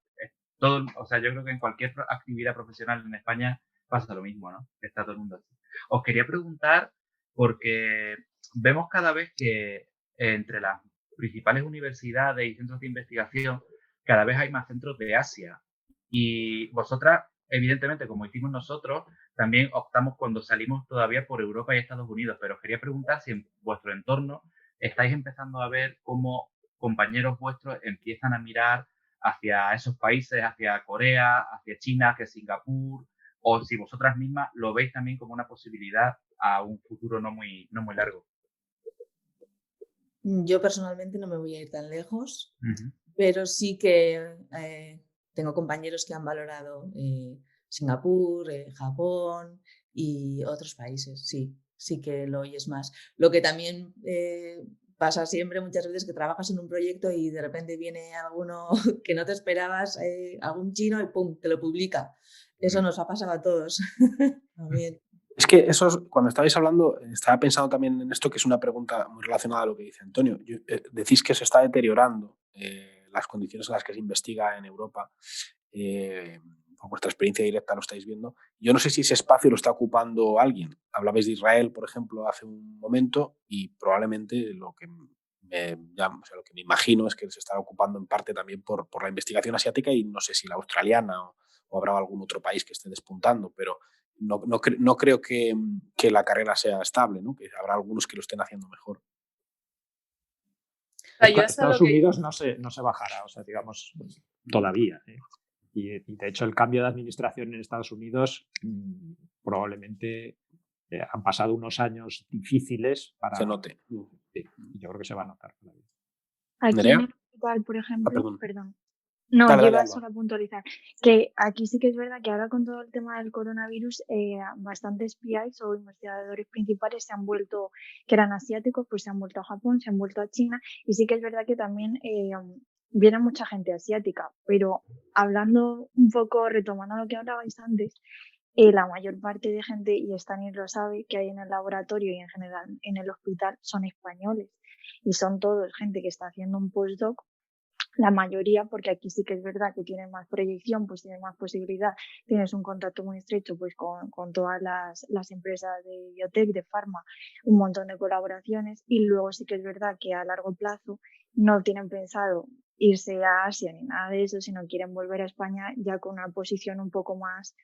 todo, o sea, yo creo que en cualquier actividad profesional en España pasa lo mismo, ¿no? Está todo el mundo así. Os quería preguntar, porque vemos cada vez que entre las principales universidades y centros de investigación, cada vez hay más centros de Asia. Y vosotras, evidentemente, como hicimos nosotros, también optamos cuando salimos todavía por Europa y Estados Unidos. Pero os quería preguntar si en vuestro entorno estáis empezando a ver cómo compañeros vuestros empiezan a mirar hacia esos países, hacia Corea, hacia China, hacia Singapur, o si vosotras mismas lo veis también como una posibilidad a un futuro no muy largo.
Yo personalmente no me voy a ir tan lejos, pero sí que tengo compañeros que han valorado Singapur, Japón y otros países. Sí que lo oyes más. Lo que también pasa siempre muchas veces que trabajas en un proyecto y de repente viene alguno que no te esperabas, algún chino y ¡pum!, te lo publica. Eso nos ha pasado a todos. También.
Es que eso, cuando estabais hablando, estaba pensando también en esto, que es una pregunta muy relacionada a lo que dice Antonio. Decís que se está deteriorando las condiciones en las que se investiga en Europa. Por vuestra experiencia directa lo estáis viendo. Yo no sé si ese espacio lo está ocupando alguien. Hablabais de Israel, por ejemplo, hace un momento, y probablemente lo que me imagino es que se está ocupando en parte también por la investigación asiática, y no sé si la australiana o habrá algún otro país que esté despuntando, pero no creo que la carrera sea estable, ¿no? Que habrá algunos que lo estén haciendo mejor.
Estados Unidos no se bajará, o sea, digamos, todavía. Y de hecho el cambio de administración en Estados Unidos probablemente han pasado unos años difíciles para...
Se note.
Sí, yo creo que se va a notar todavía.
Aquí
¿Nerea?
en el hospital, por ejemplo,
perdón.
No,
Dale,
yo
dale,
iba
Alba.
solo a puntualizar que aquí sí que es verdad que ahora con todo el tema del coronavirus, bastantes PIs o investigadores principales se han vuelto, que eran asiáticos, pues se han vuelto a Japón, se han vuelto a China, y sí que es verdad que también viene mucha gente asiática, pero hablando un poco, retomando lo que hablabais antes, la mayor parte de gente, y Stanis lo sabe, que hay en el laboratorio y en general en el hospital son españoles, y son todos gente que está haciendo un postdoc, la mayoría, porque aquí sí que es verdad que tienen más proyección, pues tienen más posibilidad, tienes un contacto muy estrecho pues con todas las empresas de biotech, de farma, un montón de colaboraciones, y luego sí que es verdad que a largo plazo no tienen pensado irse a Asia ni nada de eso, sino quieren volver a España ya con una posición un poco más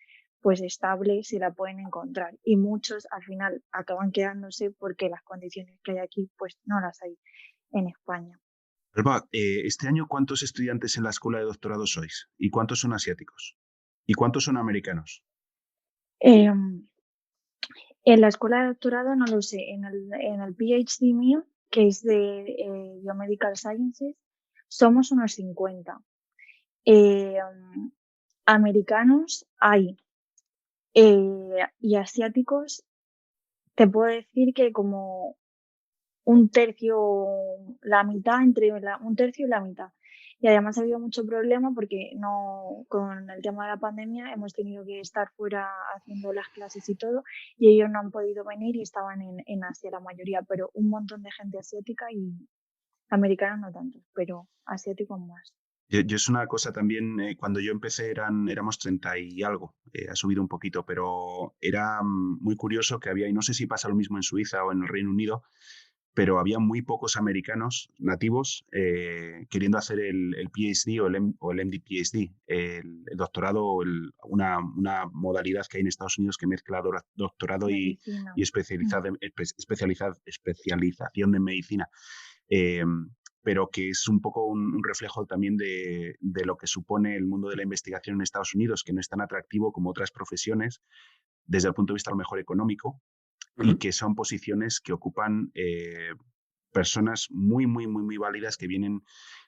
pues estable, si la pueden encontrar, y muchos al final acaban quedándose porque las condiciones que hay aquí pues no las hay en España.
Alba, este año, ¿cuántos estudiantes en la escuela de doctorado sois? ¿Y cuántos son asiáticos? ¿Y cuántos son americanos?
Eh, En la escuela de doctorado no lo sé. En el PhD mío, que es de Biomedical Sciences, somos unos 50. Eh, Americanos hay. Y asiáticos, te puedo decir que como un tercio, la mitad, un tercio y la mitad. Y además ha habido mucho problema porque no, con el tema de la pandemia hemos tenido que estar fuera haciendo las clases y todo, y ellos no han podido venir y estaban en Asia la mayoría, pero un montón de gente asiática y americanos no tanto, pero asiáticos más.
Yo es una cosa también, cuando yo empecé éramos 30 y algo, ha subido un poquito, pero era muy curioso que había, y no sé si pasa lo mismo en Suiza o en el Reino Unido, pero había muy pocos americanos nativos queriendo hacer el PhD o el MD-PhD, el doctorado o una modalidad que hay en Estados Unidos que mezcla doctorado y
Medicina.
especialización de medicina. Eh, pero que es un poco un reflejo también de lo que supone el mundo de la investigación en Estados Unidos, que no es tan atractivo como otras profesiones desde el punto de vista a lo mejor económico, y que son posiciones que ocupan personas muy, muy, muy, muy válidas que vienen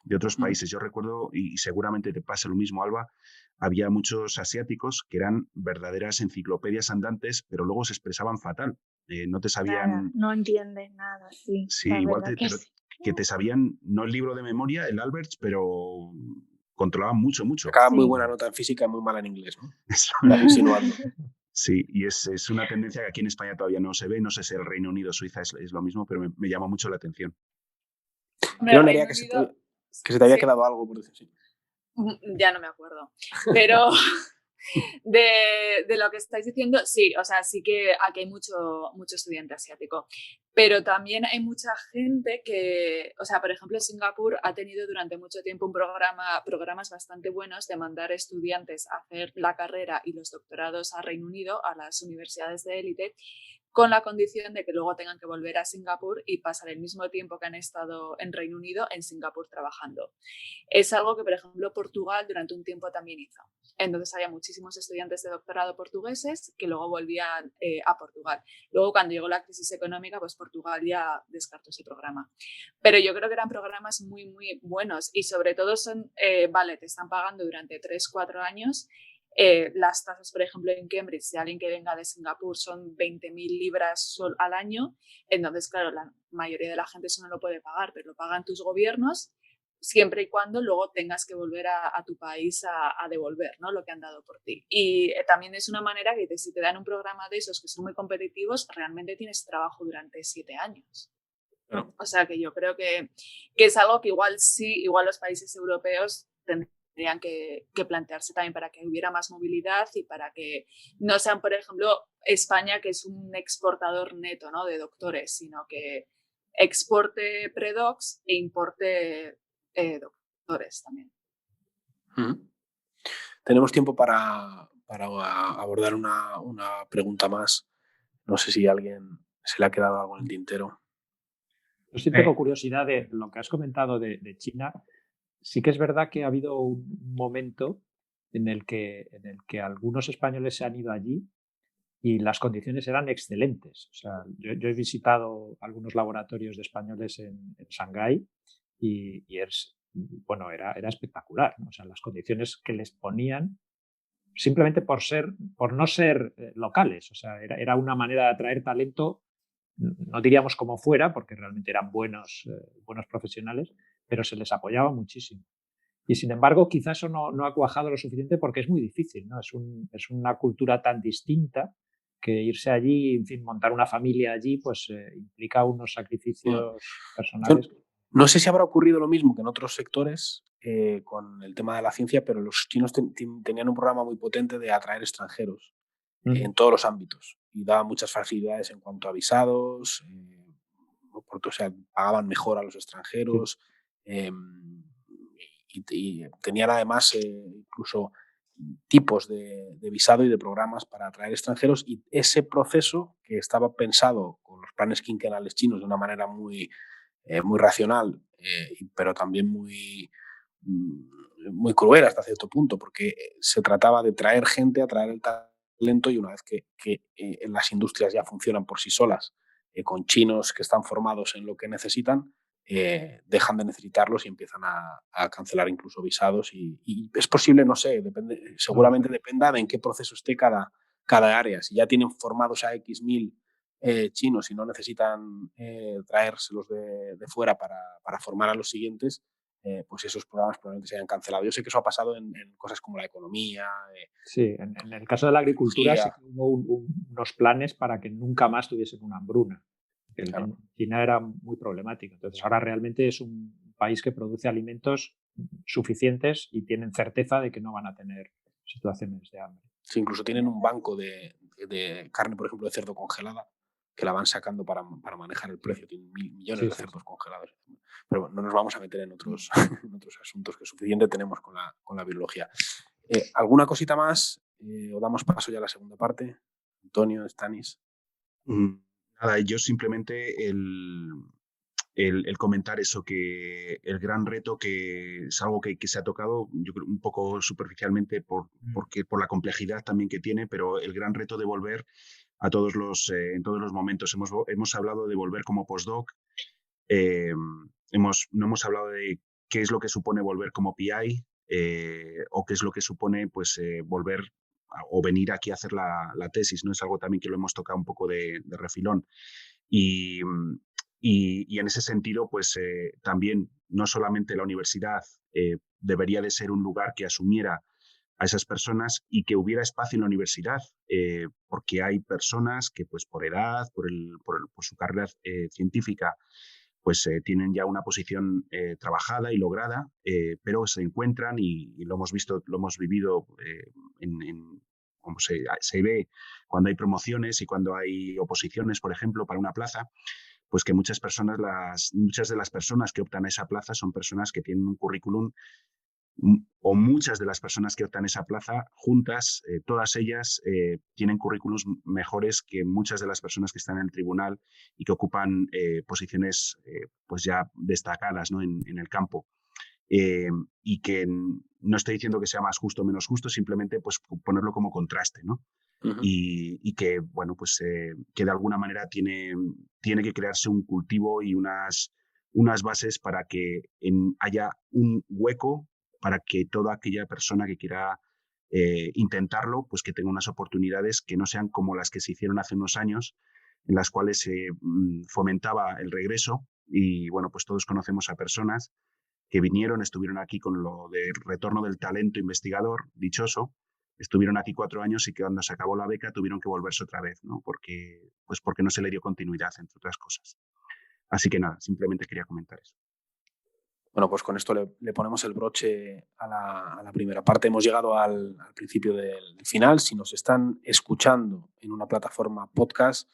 de otros países. Yo recuerdo, y seguramente te pasa lo mismo, Alba, había muchos asiáticos que eran verdaderas enciclopedias andantes, pero luego se expresaban fatal. No te
Nada,
sabían,
no entienden nada, sí,
sí,
la
igual
verdad que sí.
que te sabían, no el libro de memoria, el Alberts, pero controlaban mucho, mucho.
Sacaba muy
Sí.
buena nota en física y muy mala en inglés, ¿no?
Eso,
Estás insinuando.
sí, y es una tendencia que aquí en España todavía no se ve. No sé si el Reino Unido o Suiza es lo mismo, pero me llama mucho la atención.
Creo,
Reino
Nerea,
Unido,
que se te había
sí.
quedado algo por decir. Sí.
Ya no me acuerdo. Pero de lo que estáis diciendo, sí, o sea, sí que aquí hay mucho estudiante asiático. Pero también hay mucha gente que, o sea, por ejemplo, Singapur ha tenido durante mucho tiempo programas bastante buenos de mandar estudiantes a hacer la carrera y los doctorados a Reino Unido, a las universidades de élite, con la condición de que luego tengan que volver a Singapur y pasar el mismo tiempo que han estado en Reino Unido en Singapur trabajando. Es algo que, por ejemplo, Portugal durante un tiempo también hizo. Entonces había muchísimos estudiantes de doctorado portugueses que luego volvían a Portugal. Luego, cuando llegó la crisis económica, pues Portugal ya descartó ese programa. Pero yo creo que eran programas muy, muy buenos y sobre todo son, vale, te están pagando durante 3-4 años. Las tasas, por ejemplo, en Cambridge, de alguien que venga de Singapur, son 20.000 libras al año. Entonces, claro, la mayoría de la gente eso no lo puede pagar, pero lo pagan tus gobiernos, siempre y cuando luego tengas que volver a tu país a devolver, ¿no?, lo que han dado por ti. Y también es una manera que si te dan un programa de esos que son muy competitivos, realmente tienes trabajo durante 7 años.
Bueno.
O sea que yo creo que es algo que igual sí, igual los países europeos tendrían que plantearse también para que hubiera más movilidad y para que no sean, por ejemplo, España, que es un exportador neto, ¿no?, de doctores, sino que exporte predocs e importe doctores también.
Tenemos tiempo para abordar una pregunta más. No sé si a alguien se le ha quedado algo en el tintero.
Yo sí tengo curiosidad de lo que has comentado de China. Sí que es verdad que ha habido un momento en el que algunos españoles se han ido allí y las condiciones eran excelentes. O sea, yo he visitado algunos laboratorios de españoles en Shanghái y bueno, era espectacular, ¿no? O sea, las condiciones que les ponían simplemente por no ser locales. O sea, era una manera de atraer talento, no diríamos como fuera, porque realmente eran buenos profesionales, pero se les apoyaba muchísimo. Y sin embargo, quizás eso no ha cuajado lo suficiente porque es muy difícil, ¿no? Es una cultura tan distinta que irse allí, en fin, montar una familia allí, pues implica unos sacrificios
Yo
personales.
no sé si habrá ocurrido lo mismo que en otros sectores con el tema de la ciencia, pero los chinos tenían un programa muy potente de atraer extranjeros en todos los ámbitos y daba muchas facilidades en cuanto a visados, o sea, pagaban mejor a los
Sí.
extranjeros y tenían además incluso tipos de visado y de programas para atraer extranjeros, y ese proceso que estaba pensado con los planes quinquenales chinos de una manera muy racional, pero también muy cruel hasta cierto punto, porque se trataba de traer gente, atraer el talento, y una vez que las industrias ya funcionan por sí solas, con chinos que están formados en lo que necesitan, dejan de necesitarlos y empiezan a cancelar incluso visados. Y es posible, no sé, seguramente dependa de en qué proceso esté cada área. Si ya tienen formados a X mil chinos y no necesitan traérselos de fuera para formar a los siguientes, pues esos programas probablemente se hayan cancelado. Yo sé que eso ha pasado en cosas como la economía.
Sí, en el caso de la agricultura sí
Tecnología.
que hubo unos planes para que nunca más tuviesen una hambruna.
Claro.
En China era muy problemático. Entonces ahora realmente es un país que produce alimentos suficientes y tienen certeza de que no van a tener situaciones de hambre.
Sí, incluso tienen un banco de carne, por ejemplo, de cerdo congelada, que la van sacando para manejar el precio. Tienen millones
Sí,
de
sí,
cerdos congelados. Pero bueno, no nos vamos a meter en otros, en otros asuntos, que suficiente tenemos con la biología. ¿Alguna cosita más? ¿O damos paso ya a la segunda parte? Antonio, Stanis.
Nada, yo simplemente el comentar eso, que el gran reto, que es algo que se ha tocado, yo creo, un poco superficialmente por la complejidad también que tiene, pero el gran reto de volver a en todos los momentos. Hemos hablado de volver como postdoc, no hemos hablado de qué es lo que supone volver como PI, o qué es lo que supone pues volver o venir aquí a hacer la tesis, ¿no? Es algo también que lo hemos tocado un poco de refilón. Y, y en ese sentido, pues también no solamente la universidad debería de ser un lugar que asumiera a esas personas y que hubiera espacio en la universidad, porque hay personas que pues por edad, por su carrera científica, pues tienen ya una posición trabajada y lograda, pero se encuentran, y lo hemos visto, lo hemos vivido como se ve cuando hay promociones y cuando hay oposiciones, por ejemplo, para una plaza, pues que muchas de las personas que optan a esa plaza son personas que tienen un currículum, o muchas de las personas que optan esa plaza juntas, todas ellas tienen currículums mejores que muchas de las personas que están en el tribunal y que ocupan posiciones pues ya destacadas, ¿no? en el campo. Y que no estoy diciendo que sea más justo o menos justo, simplemente pues ponerlo como contraste, ¿no? Y que, bueno, pues que de alguna manera tiene que crearse un cultivo y unas bases para que haya un hueco para que toda aquella persona que quiera intentarlo, pues que tenga unas oportunidades que no sean como las que se hicieron hace unos años, en las cuales se fomentaba el regreso. Y bueno, pues todos conocemos a personas que estuvieron aquí con lo de retorno del talento investigador, dichoso, estuvieron aquí 4 años y que cuando se acabó la beca tuvieron que volverse otra vez, ¿no? Porque no se le dio continuidad, entre otras cosas. Así que nada, simplemente quería comentar eso.
Bueno, pues con esto le ponemos el broche a la primera parte. Hemos llegado al principio del final. Si nos están escuchando en una plataforma podcast,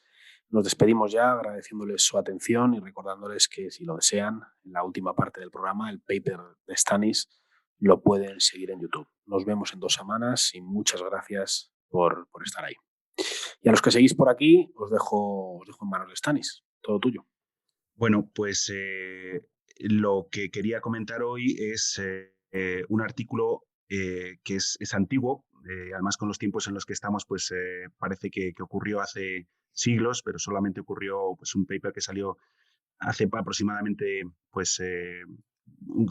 nos despedimos ya agradeciéndoles su atención y recordándoles que si lo desean, en la última parte del programa, el paper de Stanis, lo pueden seguir en YouTube. Nos vemos en 2 semanas y muchas gracias por estar ahí. Y a los que seguís por aquí, os dejo en manos de Stanis. Todo tuyo.
Bueno, pues lo que quería comentar hoy es un artículo que es antiguo, además con los tiempos en los que estamos, pues parece que ocurrió hace siglos, pero solamente ocurrió pues un paper que salió hace aproximadamente pues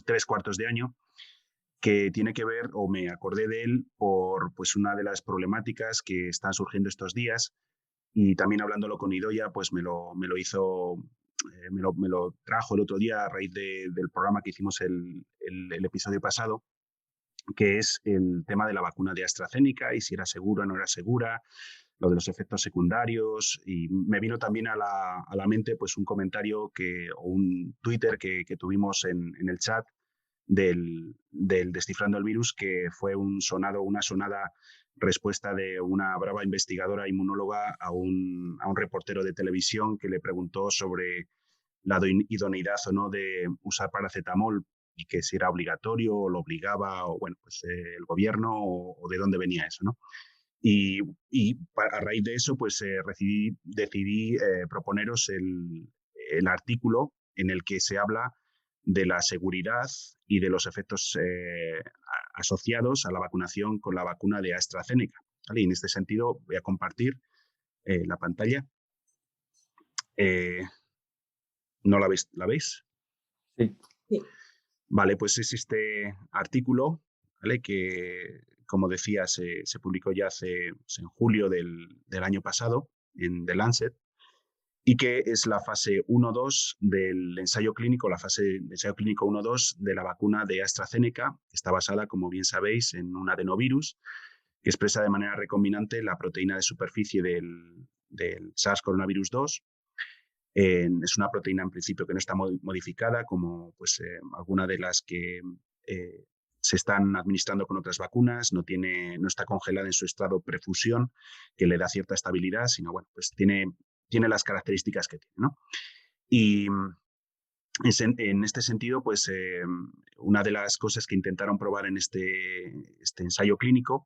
3/4 de año, que tiene que ver, o me acordé de él, por pues, una de las problemáticas que están surgiendo estos días, y también hablándolo con Idoia, pues me lo hizo, me lo trajo el otro día a raíz del programa que hicimos el episodio pasado, que es el tema de la vacuna de AstraZeneca y si era segura o no era segura, lo de los efectos secundarios, y me vino también a la mente pues un comentario o un Twitter que tuvimos en el chat del Descifrando el Virus, que fue una sonada respuesta de una brava investigadora inmunóloga a un reportero de televisión que le preguntó sobre la idoneidad o no de usar paracetamol y que si era obligatorio o lo obligaba, o bueno, pues el gobierno o de dónde venía eso, ¿no? Y a raíz de eso, pues decidí proponeros el artículo en el que se habla de la seguridad y de los efectos asociados a la vacunación con la vacuna de AstraZeneca, ¿vale? Y en este sentido voy a compartir la pantalla. ¿No la veis? ¿La veis?
Sí.
Sí.
Vale, pues es este artículo, ¿vale? Que, como decía, se publicó ya en julio del año pasado en The Lancet, y que es la fase 1-2 del ensayo clínico, la fase de ensayo clínico 1-2 de la vacuna de AstraZeneca, que está basada, como bien sabéis, en un adenovirus que expresa de manera recombinante la proteína de superficie del SARS-CoV-2. Es una proteína en principio que no está modificada, como pues, alguna de las que se están administrando con otras vacunas, no está congelada en su estado prefusión, que le da cierta estabilidad, sino bueno, pues tiene las características que tiene, ¿no? Y en este sentido, pues una de las cosas que intentaron probar en este ensayo clínico,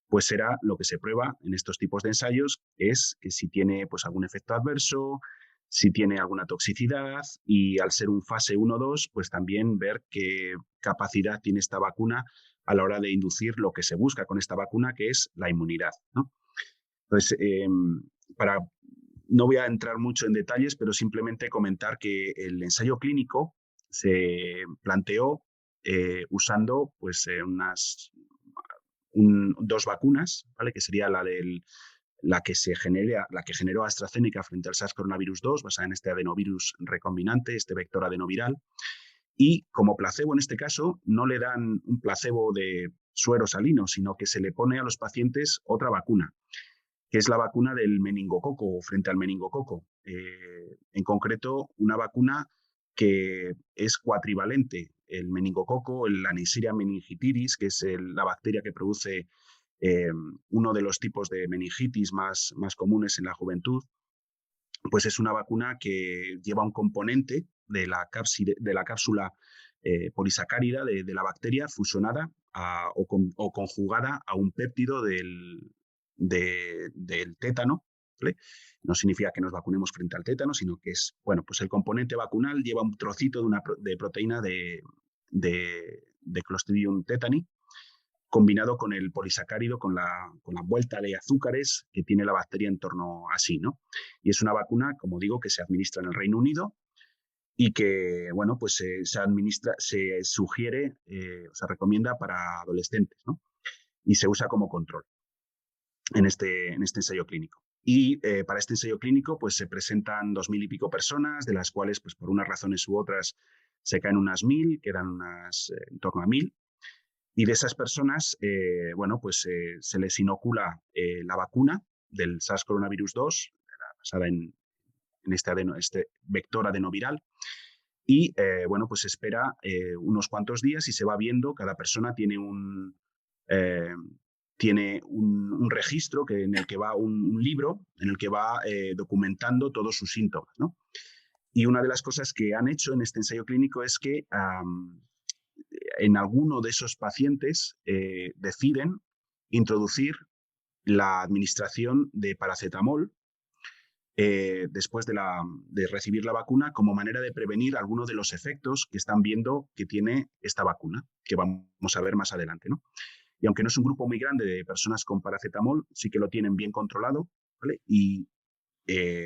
pues era lo que se prueba en estos tipos de ensayos, es que si tiene pues algún efecto adverso, si tiene alguna toxicidad, y al ser un fase 1-2, pues también ver qué capacidad tiene esta vacuna a la hora de inducir lo que se busca con esta vacuna, que es la inmunidad, ¿no? Entonces, no voy a entrar mucho en detalles, pero simplemente comentar que el ensayo clínico se planteó usando pues, dos vacunas, ¿vale? Que sería la que generó AstraZeneca frente al SARS-CoV-2, basada en este adenovirus recombinante, este vector adenoviral. Y como placebo en este caso, no le dan un placebo de suero salino, sino que se le pone a los pacientes otra vacuna, que es la vacuna del meningococo, frente al meningococo. En concreto, una vacuna que es cuatrivalente. El meningococo, la Neisseria meningitidis, que es la bacteria que produce uno de los tipos de meningitis más comunes en la juventud, pues es una vacuna que lleva un componente de la cápsula polisacárida de la bacteria fusionada o conjugada a un péptido del tétano, ¿vale? No significa que nos vacunemos frente al tétano, sino que es, bueno, pues el componente vacunal lleva un trocito de proteína de Clostridium tetani, combinado con el polisacárido, con la vuelta de azúcares que tiene la bacteria en torno a sí, ¿no? Y es una vacuna, como digo, que se administra en el Reino Unido y que, bueno, pues se sugiere, se recomienda para adolescentes, ¿no? Y se usa como control en este ensayo clínico. Y para este ensayo clínico, pues se presentan 2.000 y pico personas, de las cuales, pues por unas razones u otras, se caen unas 1.000, quedan en torno a 1.000. Y de esas personas, bueno, pues se les inocula la vacuna del SARS-CoV-2, basada en este vector adenoviral. Y, bueno, pues se espera unos cuantos días y se va viendo, cada persona tiene un registro en el que va un libro en el que va documentando todos sus síntomas, ¿no? Y una de las cosas que han hecho en este ensayo clínico es que en alguno de esos pacientes deciden introducir la administración de paracetamol después de recibir la vacuna, como manera de prevenir algunos de los efectos que están viendo que tiene esta vacuna, que vamos a ver más adelante, ¿no? Y aunque no es un grupo muy grande de personas con paracetamol, sí que lo tienen bien controlado, ¿vale? Y,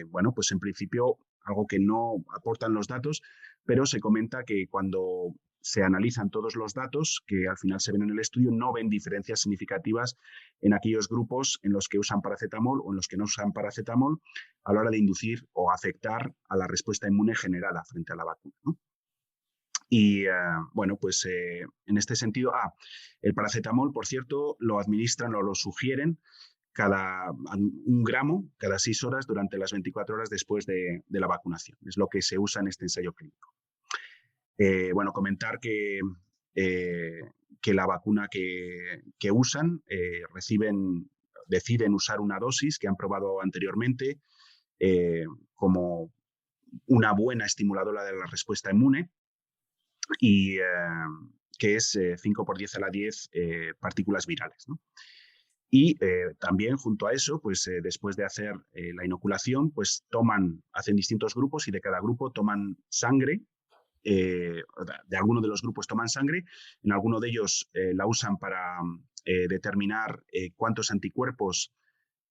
bueno, pues en principio, algo que no aportan los datos, pero se comenta que cuando se analizan todos los datos que al final se ven en el estudio, no ven diferencias significativas en aquellos grupos en los que usan paracetamol o en los que no usan paracetamol a la hora de inducir o afectar a la respuesta inmune generada frente a la vacuna, ¿no? Y bueno, pues en este sentido, el paracetamol, por cierto, lo administran o lo sugieren un gramo cada 6 horas durante las 24 horas después de la vacunación. Es lo que se usa en este ensayo clínico. Bueno, comentar que la vacuna que usan deciden usar una dosis que han probado anteriormente como una buena estimuladora de la respuesta inmune y que es 5 por 10 a la 10 partículas virales, ¿no? Y también junto a eso, pues después de hacer la inoculación, pues hacen distintos grupos y de cada grupo toman sangre. De alguno de los grupos toman sangre, en alguno de ellos la usan para determinar cuántos anticuerpos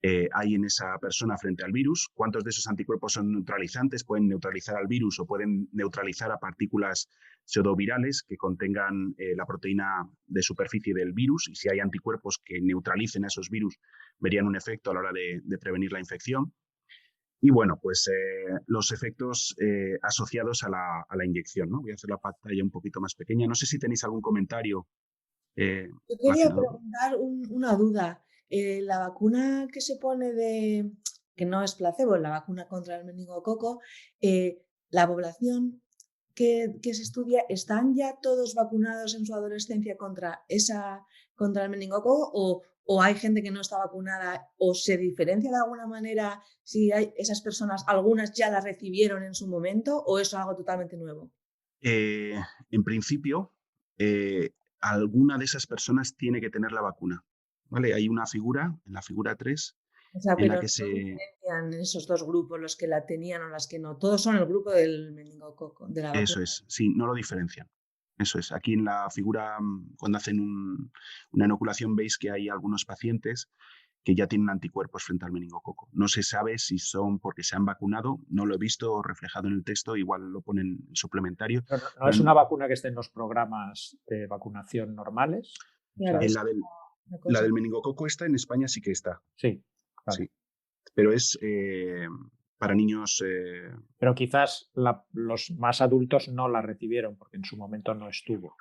hay en esa persona frente al virus, cuántos de esos anticuerpos son neutralizantes, pueden neutralizar al virus o pueden neutralizar a partículas pseudovirales que contengan la proteína de superficie del virus, y si hay anticuerpos que neutralicen a esos virus verían un efecto a la hora de prevenir la infección. Y bueno, pues los efectos asociados a la inyección, ¿no? Voy a hacer la pantalla un poquito más pequeña. No sé si tenéis algún comentario.
Yo quería preguntar una duda. La vacuna que se pone que no es placebo, la vacuna contra el meningococo, la población que se estudia, ¿están ya todos vacunados en su adolescencia contra el meningococo o hay gente que no está vacunada o se diferencia de alguna manera si hay esas personas, algunas ya las recibieron en su momento o es algo totalmente nuevo?
En principio, alguna de esas personas tiene que tener la vacuna, ¿vale? Hay una figura, en la figura 3,
O sea,
en
pero
la que
no diferencian esos dos grupos, los que la tenían o las que no. Todos son el grupo del meningococo, de la vacuna.
Eso es, sí, no lo diferencian. Eso es. Aquí en la figura, cuando hacen una inoculación, veis que hay algunos pacientes que ya tienen anticuerpos frente al meningococo. No se sabe si son porque se han vacunado, no lo he visto reflejado en el texto, igual lo ponen suplementario.
No es una vacuna que esté en los programas de vacunación normales.
Claro,
O sea,
la del meningococo está en España, sí que está.
Sí, claro.
Sí. Pero es para niños.
Pero quizás los más adultos no la recibieron porque en su momento no estuvo.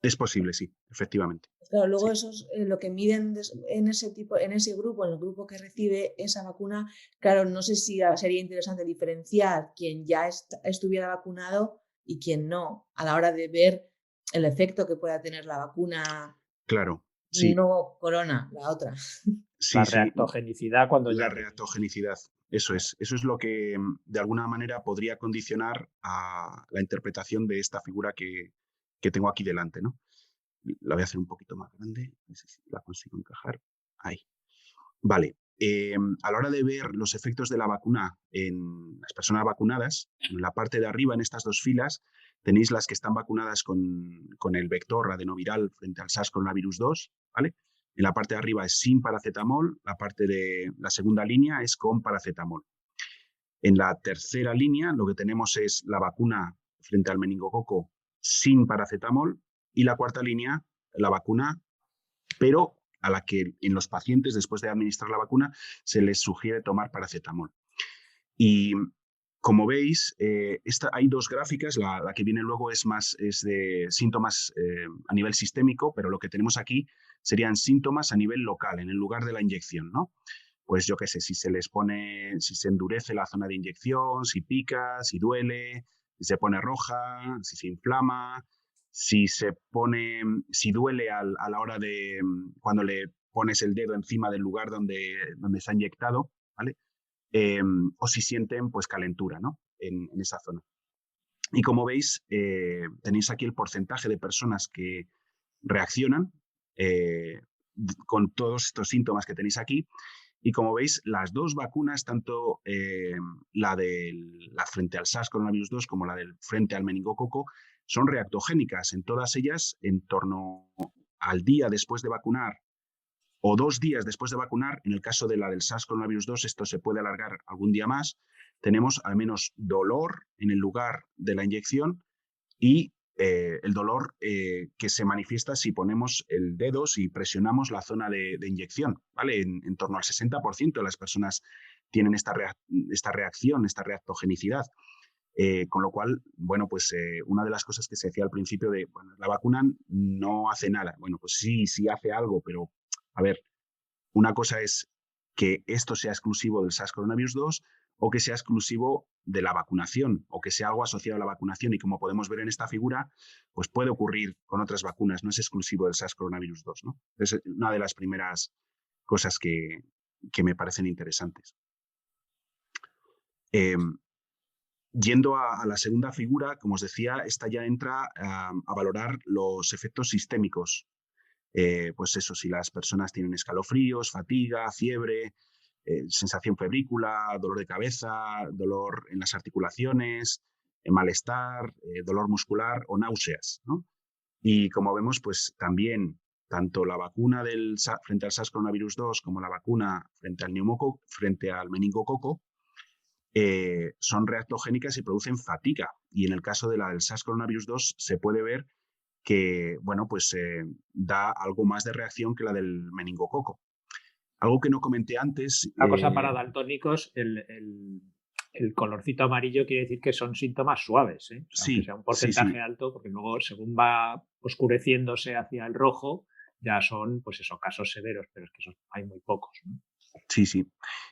Es posible, sí, efectivamente.
Claro, luego
Sí.
eso es lo que miden en ese grupo, en el grupo que recibe esa vacuna. Claro, no sé si sería interesante diferenciar quién ya estuviera vacunado y quién no, a la hora de ver el efecto que pueda tener la vacuna.
Claro, sí.
No corona, la otra.
Sí,
La
sí.
reactogenicidad cuando
La
ya...
reactogenicidad, eso es. Eso es lo que de alguna manera podría condicionar a la interpretación de esta figura que tengo aquí delante, ¿no? La voy a hacer un poquito más grande, no sé si la consigo encajar. Ahí. Vale. A la hora de ver los efectos de la vacuna en las personas vacunadas, en la parte de arriba, en estas dos filas, tenéis las que están vacunadas con el vector adenoviral frente al SARS-CoV-2, ¿vale? En la parte de arriba es sin paracetamol, la parte de la segunda línea es con paracetamol. En la tercera línea lo que tenemos es la vacuna frente al meningococo sin paracetamol y la cuarta línea, la vacuna, pero a la que en los pacientes, después de administrar la vacuna, se les sugiere tomar paracetamol. Y como veis, hay dos gráficas, la que viene luego es de síntomas a nivel sistémico, pero lo que tenemos aquí serían síntomas a nivel local, en el lugar de la inyección, ¿no? Pues yo qué sé, si se endurece la zona de inyección, si pica, si duele, si se pone roja, si se inflama, si duele a la hora de cuando le pones el dedo encima del lugar donde se ha inyectado, ¿vale? O si sienten pues calentura, ¿no? en esa zona. Y como veis, tenéis aquí el porcentaje de personas que reaccionan con todos estos síntomas que tenéis aquí. Y como veis, las dos vacunas, tanto la frente al SARS-CoV-2 como la del frente al meningococo, son reactogénicas. En todas ellas, en torno al día después de vacunar o 2 días después de vacunar, en el caso de la del SARS-CoV-2, esto se puede alargar algún día más, tenemos al menos dolor en el lugar de la inyección y el dolor que se manifiesta si ponemos el dedo, si presionamos la zona de inyección, ¿vale? En torno al 60% de las personas tienen esta reacción, esta reactogenicidad. Con lo cual, bueno, pues una de las cosas que se decía al principio de, bueno, la vacuna no hace nada. Bueno, pues sí hace algo, pero a ver, una cosa es que esto sea exclusivo del SARS-CoV-2 o que sea exclusivo de la vacunación o que sea algo asociado a la vacunación. Y como podemos ver en esta figura, pues puede ocurrir con otras vacunas, no es exclusivo del SARS-CoV-2, ¿no? Es una de las primeras cosas que me parecen interesantes. Yendo a la segunda figura, como os decía, esta ya entra a valorar los efectos sistémicos. Pues eso, si las personas tienen escalofríos, fatiga, fiebre, sensación febrícula, dolor de cabeza, dolor en las articulaciones, malestar, dolor muscular o náuseas, ¿no? Y como vemos, pues también tanto la vacuna frente al SARS-CoV-2 como la vacuna frente al meningococo son reactogénicas y producen fatiga. Y en el caso de la del SARS-CoV-2 se puede ver que, bueno, pues da algo más de reacción que la del meningococo. Algo que no comenté antes...
Una cosa para daltónicos, el colorcito amarillo quiere decir que son síntomas suaves, ¿eh? O sea, aunque sea un porcentaje alto, porque luego según va oscureciéndose hacia el rojo, ya son, pues esos casos severos, pero es que hay muy pocos, ¿no?
Sí.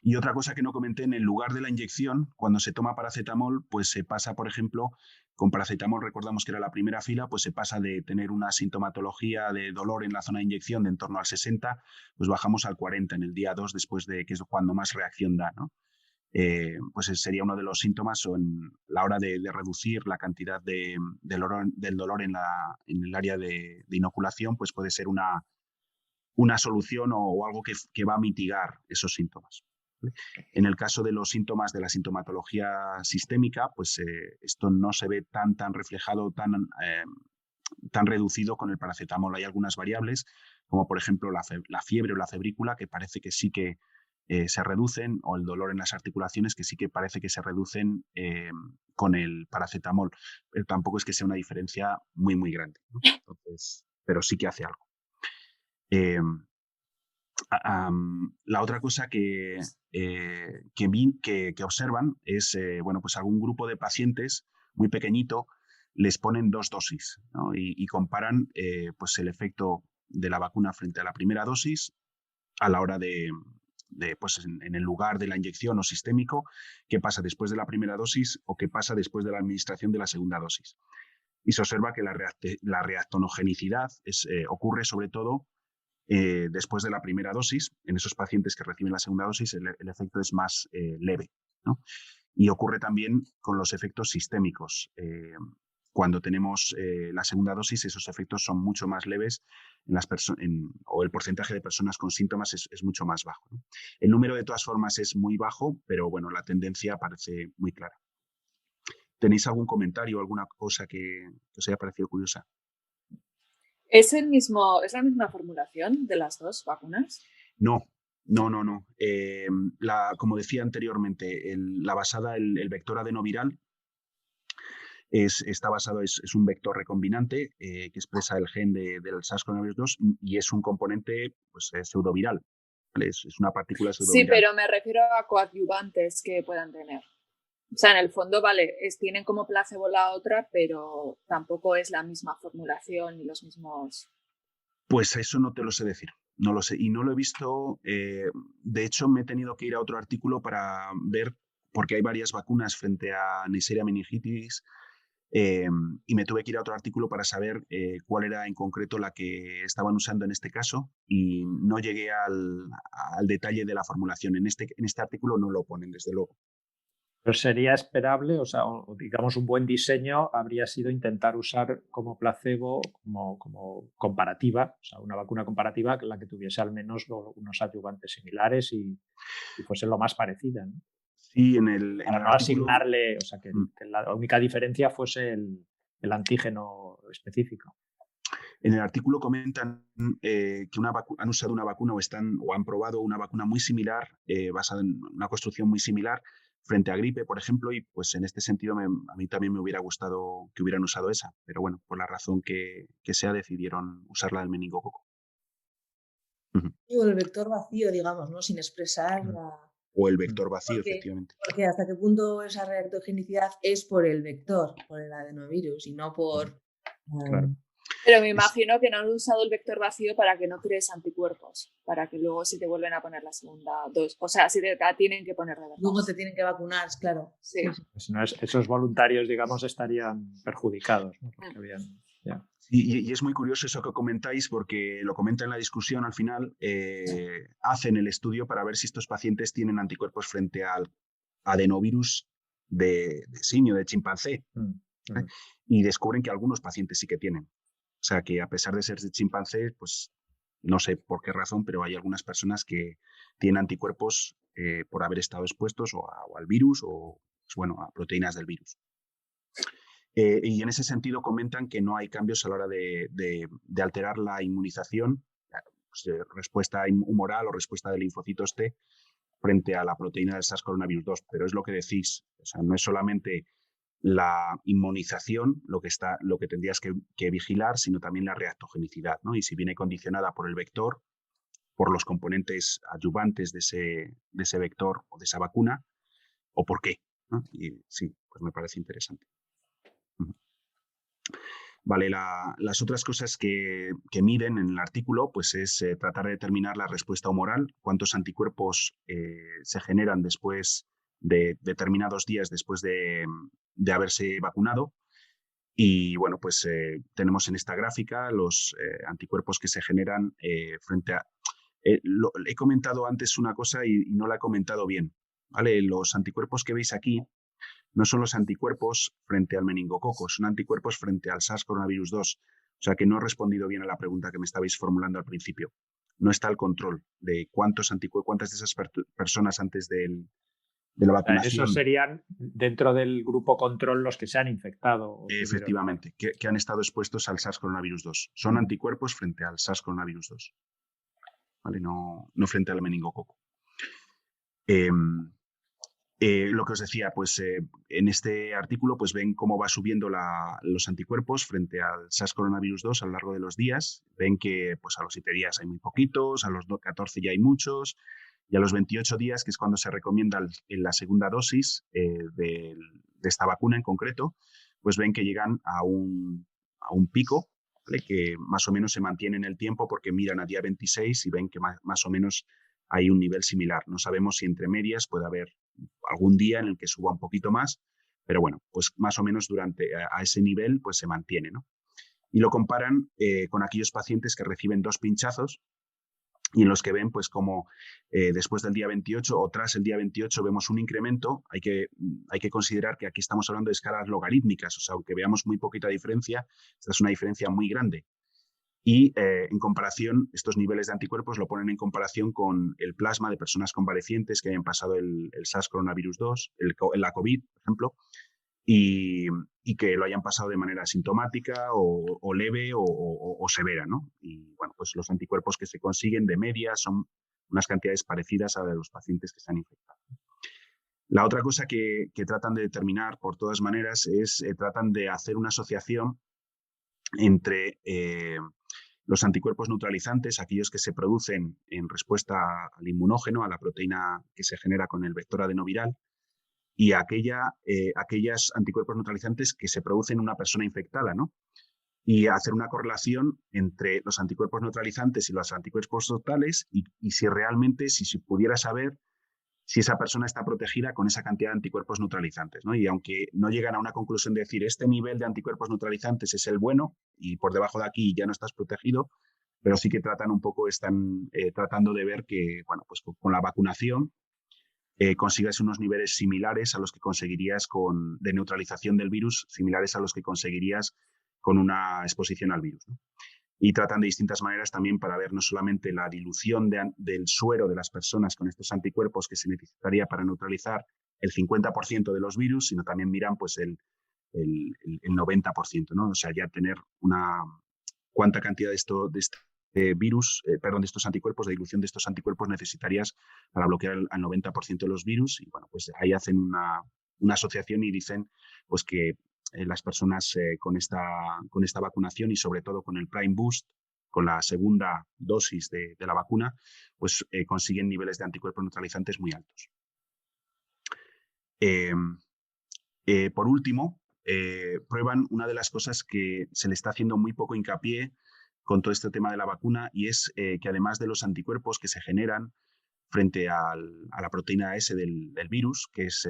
Y otra cosa que no comenté, en el lugar de la inyección, cuando se toma paracetamol, pues se pasa, por ejemplo, con paracetamol, recordamos que era la primera fila, pues se pasa de tener una sintomatología de dolor en la zona de inyección de en torno al 60, pues bajamos al 40 en el día 2, después de que es cuando más reacción da, ¿no? Pues sería uno de los síntomas o en la hora de reducir la cantidad del dolor en el área de inoculación, pues puede ser una solución o algo que va a mitigar esos síntomas. En el caso de los síntomas de la sintomatología sistémica, pues esto no se ve tan reflejado, tan reducido con el paracetamol. Hay algunas variables, como por ejemplo la fiebre o la febrícula, que parece que sí que se reducen, o el dolor en las articulaciones, que sí que parece que se reducen con el paracetamol. Pero tampoco es que sea una diferencia muy grande, ¿no? Entonces, pero sí que hace algo. La otra cosa que observan es, bueno, pues algún grupo de pacientes muy pequeñito les ponen 2 dosis, ¿no? Y comparan pues el efecto de la vacuna frente a la primera dosis a la hora de pues en el lugar de la inyección o sistémico, qué pasa después de la primera dosis o qué pasa después de la administración de la segunda dosis. Y se observa que la reactonogenicidad ocurre sobre todo después de la primera dosis. En esos pacientes que reciben la segunda dosis, el efecto es más leve, ¿no? Y ocurre también con los efectos sistémicos. Cuando tenemos la segunda dosis, esos efectos son mucho más leves o el porcentaje de personas con síntomas es mucho más bajo, ¿no? El número, de todas formas, es muy bajo, pero bueno, la tendencia parece muy clara. ¿Tenéis algún comentario o alguna cosa que os haya parecido curiosa?
¿Es la misma formulación de las dos vacunas?
No. Como decía anteriormente, el vector adenoviral está basado, es un vector recombinante que expresa el gen del SARS-CoV-2 y es un componente pues, pseudoviral. ¿Vale? Es una partícula pseudoviral.
Sí, pero me refiero a coadyuvantes que puedan tener. O sea, en el fondo, vale, tienen como placebo la otra, pero tampoco es la misma formulación ni los mismos...
Pues eso no te lo sé decir, no lo sé. Y no lo he visto, de hecho me he tenido que ir a otro artículo para ver, porque hay varias vacunas frente a Neisseria meningitis, y me tuve que ir a otro artículo para saber cuál era en concreto la que estaban usando en este caso, y no llegué al detalle de la formulación. En este artículo no lo ponen, desde luego.
Pero sería esperable, o sea, digamos un buen diseño habría sido intentar usar como placebo, como comparativa, o sea, una vacuna comparativa la que tuviese al menos unos adyuvantes similares y fuese lo más parecida, ¿no?
Sí,
para no asignarle, o sea, que la única diferencia fuese el antígeno específico.
En el artículo comentan que han usado una vacuna o han probado una vacuna muy similar, basada en una construcción muy similar, frente a gripe, por ejemplo, y pues en este sentido a mí también me hubiera gustado que hubieran usado esa, pero bueno, por la razón que sea, decidieron usar la del meningococo.
O el vector vacío, digamos, ¿no? Sin expresar
O el vector vacío,
porque,
efectivamente.
porque hasta qué punto esa reactogenicidad es por el vector, por el adenovirus, y no por...
Claro.
Pero me imagino que no han usado el vector vacío para que no crees anticuerpos, para que luego si te vuelven a poner la segunda dosis, o sea, si te la tienen que poner de verdad.
Luego te tienen que vacunar, claro.
Sí.
Pues no esos voluntarios, digamos, estarían perjudicados, ¿no? Porque habían, ya.
Y es muy curioso eso que comentáis, porque lo comenta en la discusión al final, hacen el estudio para ver si estos pacientes tienen anticuerpos frente al adenovirus de simio, de chimpancé, y descubren que algunos pacientes sí que tienen. O sea, que a pesar de ser de chimpancé, pues no sé por qué razón, pero hay algunas personas que tienen anticuerpos por haber estado expuestos o al virus o, pues, bueno, a proteínas del virus. Y en ese sentido comentan que no hay cambios a la hora de alterar la inmunización, pues, respuesta humoral o respuesta de linfocitos T frente a la proteína del SARS-CoV-2, pero es lo que decís, o sea, no es solamente la inmunización lo que tendrías que vigilar, sino también la reactogenicidad, ¿no? Y si viene condicionada por el vector, por los componentes adyuvantes de ese vector o de esa vacuna, o por qué, ¿no? Y sí, pues me parece interesante. Vale, las otras cosas que miden en el artículo pues es tratar de determinar la respuesta humoral, cuántos anticuerpos se generan después de determinados días después de haberse vacunado. Y bueno, pues tenemos en esta gráfica los anticuerpos que se generan frente a... he comentado antes una cosa y no la he comentado bien. ¿Vale? Los anticuerpos que veis aquí no son los anticuerpos frente al meningococo, son anticuerpos frente al SARS-CoV-2. O sea que no he respondido bien a la pregunta que me estabais formulando al principio. No está el control de cuántas de esas personas antes de la vacunación.
Esos serían dentro del grupo control los que se han infectado.
Efectivamente, que han estado expuestos al SARS-CoV-2. Son anticuerpos frente al SARS-CoV-2. ¿Vale? No frente al meningococo. Lo que os decía, pues en este artículo pues ven cómo va subiendo los anticuerpos frente al SARS-CoV-2 a lo largo de los días. Ven que pues a los 7 días hay muy poquitos, a los 14 ya hay muchos, y a los 28 días, que es cuando se recomienda la segunda dosis de esta vacuna en concreto, pues ven que llegan a un pico, ¿vale? Que más o menos se mantiene en el tiempo porque miran a día 26 y ven que más o menos hay un nivel similar. No sabemos si entre medias puede haber algún día en el que suba un poquito más, pero bueno, pues más o menos a ese nivel pues se mantiene, ¿no? Y lo comparan con aquellos pacientes que reciben 2 pinchazos y en los que ven pues como después del día 28 o tras el día 28 vemos un incremento. Hay que considerar que aquí estamos hablando de escalas logarítmicas, o sea, aunque veamos muy poquita diferencia, esta es una diferencia muy grande. Y en comparación, estos niveles de anticuerpos lo ponen en comparación con el plasma de personas convalecientes que hayan pasado el SARS-CoV-2, la COVID, por ejemplo, y que lo hayan pasado de manera asintomática o leve o severa, ¿no? Y bueno, pues los anticuerpos que se consiguen de media son unas cantidades parecidas a las de los pacientes que se han infectado. La otra cosa que tratan de determinar, por todas maneras, es tratan de hacer una asociación entre los anticuerpos neutralizantes, aquellos que se producen en respuesta al inmunógeno, a la proteína que se genera con el vector adenoviral, y aquellos anticuerpos neutralizantes que se producen en una persona infectada, ¿no? Y hacer una correlación entre los anticuerpos neutralizantes y los anticuerpos totales y si realmente, si pudiera saber si esa persona está protegida con esa cantidad de anticuerpos neutralizantes, ¿no? Y aunque no llegan a una conclusión de decir este nivel de anticuerpos neutralizantes es el bueno y por debajo de aquí ya no estás protegido, pero sí que están tratando de ver que, bueno, pues con la vacunación consigas unos niveles similares a los que conseguirías de neutralización del virus, similares a los que conseguirías con una exposición al virus, ¿no? Y tratan de distintas maneras también para ver no solamente la dilución del suero de las personas con estos anticuerpos que se necesitaría para neutralizar el 50% de los virus, sino también miran pues el 90%, ¿no? O sea, ya tener cuánta cantidad de de estos anticuerpos, de dilución de estos anticuerpos necesitarias para bloquear al 90% de los virus. Y bueno, pues ahí hacen una asociación y dicen pues que las personas con esta vacunación y sobre todo con el Prime Boost, con la segunda dosis de la vacuna, pues consiguen niveles de anticuerpos neutralizantes muy altos. Por último, prueban una de las cosas que se le está haciendo muy poco hincapié con todo este tema de la vacuna, y es que además de los anticuerpos que se generan frente a la proteína S del virus, que es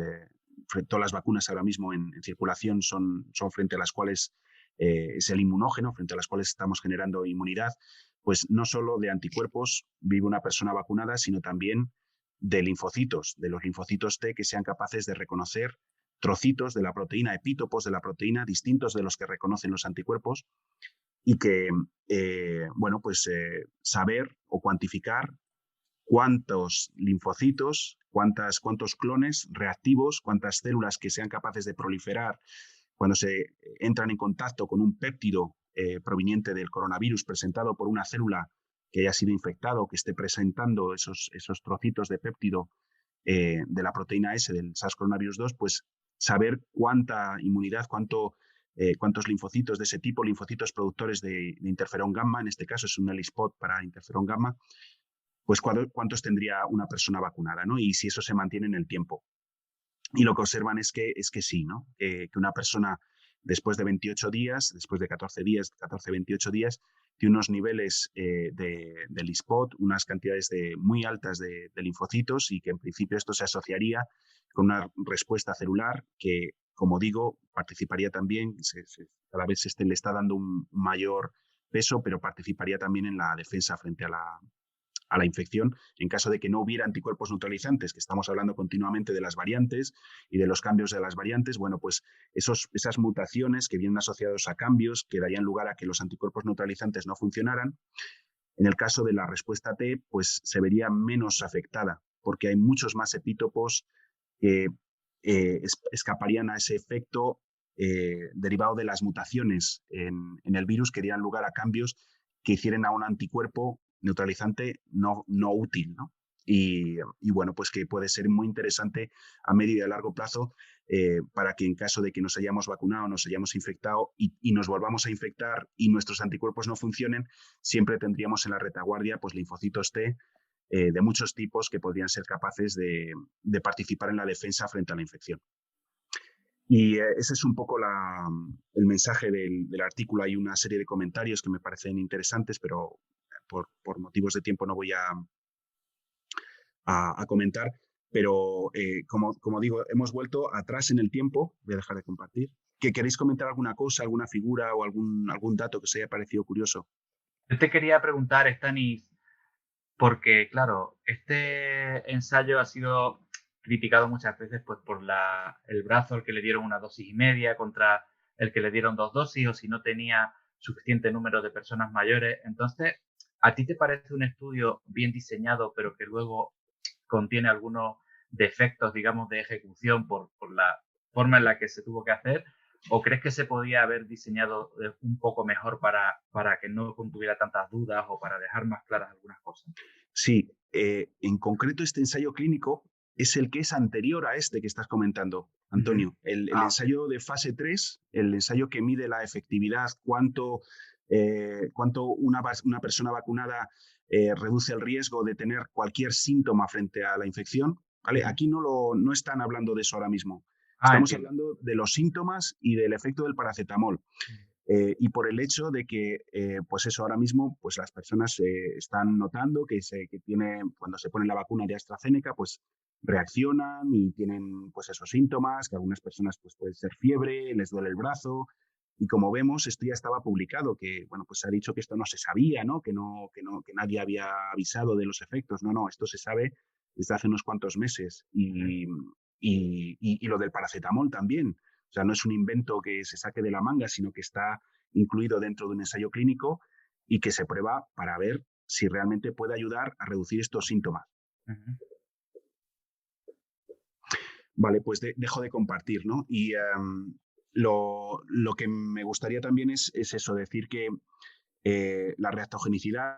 todas las vacunas ahora mismo en circulación son frente a las cuales es el inmunógeno, frente a las cuales estamos generando inmunidad, pues no solo de anticuerpos vive una persona vacunada, sino también de linfocitos, de los linfocitos T que sean capaces de reconocer trocitos de la proteína, epítopos de la proteína, distintos de los que reconocen los anticuerpos, y que, saber o cuantificar cuántos linfocitos, cuántos clones reactivos, cuántas células que sean capaces de proliferar cuando se entran en contacto con un péptido proveniente del coronavirus presentado por una célula que haya sido infectado, que esté presentando esos trocitos de péptido de la proteína S del SARS-CoV-2, pues saber cuánta inmunidad, cuántos linfocitos de ese tipo, linfocitos productores de interferón gamma, en este caso es un ELISpot para interferón gamma, pues cuántos tendría una persona vacunada, ¿no? Y si eso se mantiene en el tiempo. Y lo que observan es que sí, ¿no? Que una persona después de 28 días, después de 14 días, 14-28 días, tiene unos niveles de ELISpot, unas cantidades muy altas de linfocitos, y que en principio esto se asociaría con una respuesta celular que, como digo, participaría también, cada vez le está dando un mayor peso, pero participaría también en la defensa frente a la infección en caso de que no hubiera anticuerpos neutralizantes, que estamos hablando continuamente de las variantes y de los cambios de las variantes. Bueno, pues esas mutaciones que vienen asociados a cambios que darían lugar a que los anticuerpos neutralizantes no funcionaran, en el caso de la respuesta T, pues se vería menos afectada, porque hay muchos más epítopos que escaparían a ese efecto derivado de las mutaciones en el virus, que dieran lugar a cambios que hicieran a un anticuerpo neutralizante no útil, ¿no? Y bueno, pues que puede ser muy interesante a medio y a largo plazo para que en caso de que nos hayamos vacunado, nos hayamos infectado y nos volvamos a infectar y nuestros anticuerpos no funcionen, siempre tendríamos en la retaguardia pues linfocitos T de muchos tipos que podrían ser capaces de participar en la defensa frente a la infección. Y ese es un poco el mensaje del artículo. Hay una serie de comentarios que me parecen interesantes, pero por motivos de tiempo no voy a comentar. Pero como digo, hemos vuelto atrás en el tiempo. Voy a dejar de compartir. ¿Queréis comentar alguna cosa, alguna figura o algún dato que os haya parecido curioso?
Yo te quería preguntar, Stanis, porque claro, este ensayo ha sido criticado muchas veces pues, por el brazo al que le dieron 1,5 dosis contra el que le dieron 2 dosis, o si no tenía suficiente número de personas mayores. Entonces, ¿a ti te parece un estudio bien diseñado, pero que luego contiene algunos defectos, digamos, de ejecución por la forma en la que se tuvo que hacer? ¿O crees que se podía haber diseñado un poco mejor para que no contuviera tantas dudas o para dejar más claras algunas cosas?
Sí, en concreto este ensayo clínico es el que es anterior a este que estás comentando, Antonio. El ensayo de fase 3, el ensayo que mide la efectividad, cuánto una persona vacunada reduce el riesgo de tener cualquier síntoma frente a la infección. ¿Vale? Aquí no están hablando de eso ahora mismo. Estamos hablando de los síntomas y del efecto del paracetamol. Y por el hecho de que, pues eso, ahora mismo pues las personas están notando que cuando se pone la vacuna de AstraZeneca, pues reaccionan y tienen pues esos síntomas, que algunas personas pues puede ser fiebre, les duele el brazo. Y como vemos, esto ya estaba publicado, que bueno, pues se ha dicho que esto no se sabía, ¿no? Que nadie había avisado de los efectos. No, esto se sabe desde hace unos cuantos meses. Y lo del paracetamol también. O sea, no es un invento que se saque de la manga, sino que está incluido dentro de un ensayo clínico y que se prueba para ver si realmente puede ayudar a reducir estos síntomas. Vale, pues dejo de compartir, ¿no? Y lo que me gustaría también es eso, decir que la reactogenicidad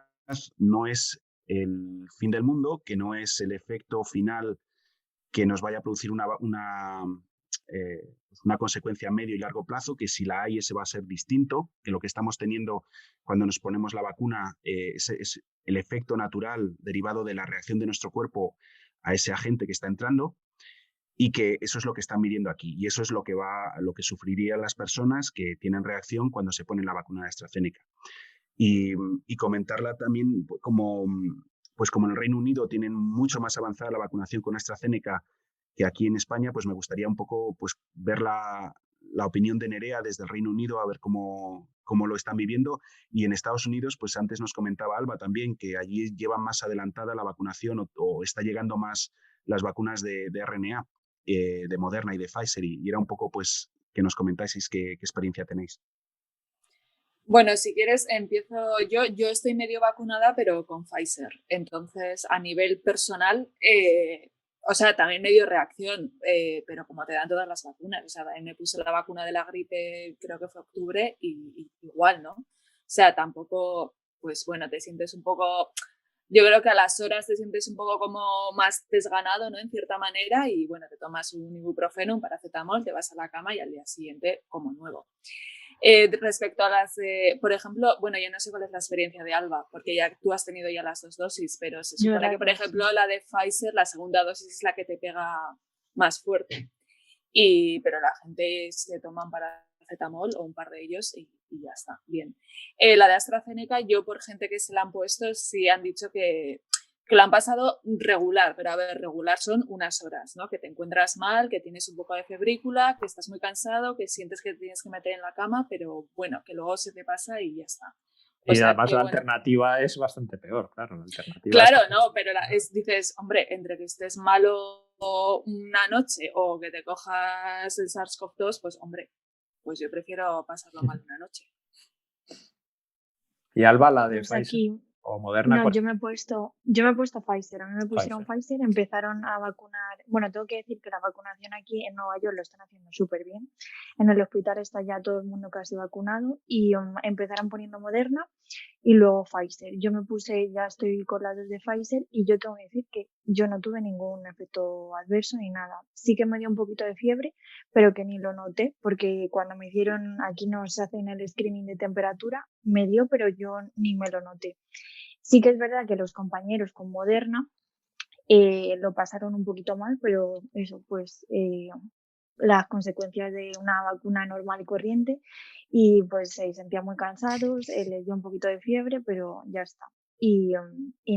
no es el fin del mundo, que no es el efecto final que nos vaya a producir una consecuencia a medio y largo plazo, que si la hay, ese va a ser distinto, que lo que estamos teniendo cuando nos ponemos la vacuna es el efecto natural derivado de la reacción de nuestro cuerpo a ese agente que está entrando, y que eso es lo que están midiendo aquí, y eso es lo que sufrirían las personas que tienen reacción cuando se ponen la vacuna de AstraZeneca. Y comentarla también como en el Reino Unido tienen mucho más avanzada la vacunación con AstraZeneca que aquí en España, pues me gustaría un poco ver la opinión de Nerea desde el Reino Unido, a ver cómo lo están viviendo. Y en Estados Unidos, pues antes nos comentaba Alba también que allí llevan más adelantada la vacunación o está llegando más las vacunas de RNA, de Moderna y de Pfizer, y era un poco pues que nos comentáis qué experiencia tenéis.
Bueno, si quieres, empiezo yo. Yo estoy medio vacunada, pero con Pfizer. Entonces, a nivel personal, o sea, también me dio reacción, pero como te dan todas las vacunas, o sea, me puse la vacuna de la gripe, creo que fue octubre, y igual, ¿no? O sea, tampoco, pues bueno, te sientes un poco, yo creo que a las horas te sientes un poco como más desganado, ¿no? En cierta manera, y bueno, te tomas un ibuprofeno, un paracetamol, te vas a la cama y al día siguiente como nuevo. Respecto a las, por ejemplo, bueno, yo no sé cuál es la experiencia de Alba, porque ya tú has tenido ya las 2 dosis, pero se supone que, por ejemplo, la de Pfizer, la segunda dosis es la que te pega más fuerte. Pero la gente se toman paracetamol o un par de ellos y ya está, bien. La de AstraZeneca, yo por gente que se la han puesto, sí han dicho que lo han pasado regular, pero a ver, regular son unas horas, ¿no? Que te encuentras mal, que tienes un poco de febrícula, que estás muy cansado, que sientes que te tienes que meter en la cama, pero bueno, que luego se te pasa y ya está.
Y además la alternativa es bastante peor, claro.
Claro, no, pero dices, hombre, entre que estés malo una noche o que te cojas el SARS-CoV-2, pues hombre, pues yo prefiero pasarlo mal una noche.
¿Y Alba, la de
Pues
Pfizer
aquí,
o Moderna?
no, yo me he puesto Pfizer. A mí me pusieron Pfizer, empezaron a vacunar. Bueno, tengo que decir que la vacunación aquí en Nueva York lo están haciendo súper bien. En el hospital está ya todo el mundo casi vacunado y empezaron poniendo Moderna y luego Pfizer. Yo me puse, ya estoy con las 2 de Pfizer y yo tengo que decir que yo no tuve ningún efecto adverso ni nada. Sí que me dio un poquito de fiebre, pero que ni lo noté porque cuando me hicieron, aquí nos hacen el screening de temperatura, me dio, pero yo ni me lo noté. Sí que es verdad que los compañeros con Moderna lo pasaron un poquito mal, pero eso, pues las consecuencias de una vacuna normal y corriente y pues se sentían muy cansados, les dio un poquito de fiebre, pero ya está. Y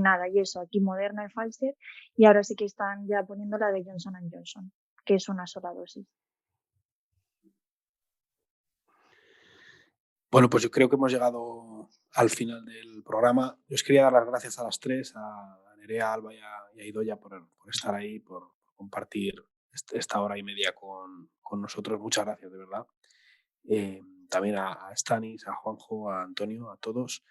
nada, y eso, aquí Moderna y Pfizer y ahora sí que están ya poniendo la de Johnson & Johnson, que es una sola dosis.
Bueno, pues yo creo que hemos llegado al final del programa. Yo os quería dar las gracias a las 3, a Nerea, a Alba y a Idoia por estar ahí, por compartir esta hora y media con nosotros. Muchas gracias, de verdad. También a Stanis, a Juanjo, a Antonio, a todos.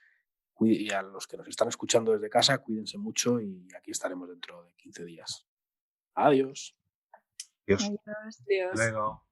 Y a los que nos están escuchando desde casa, cuídense mucho y aquí estaremos dentro de 15 días. Adiós.
Adiós.
Adiós.
Luego.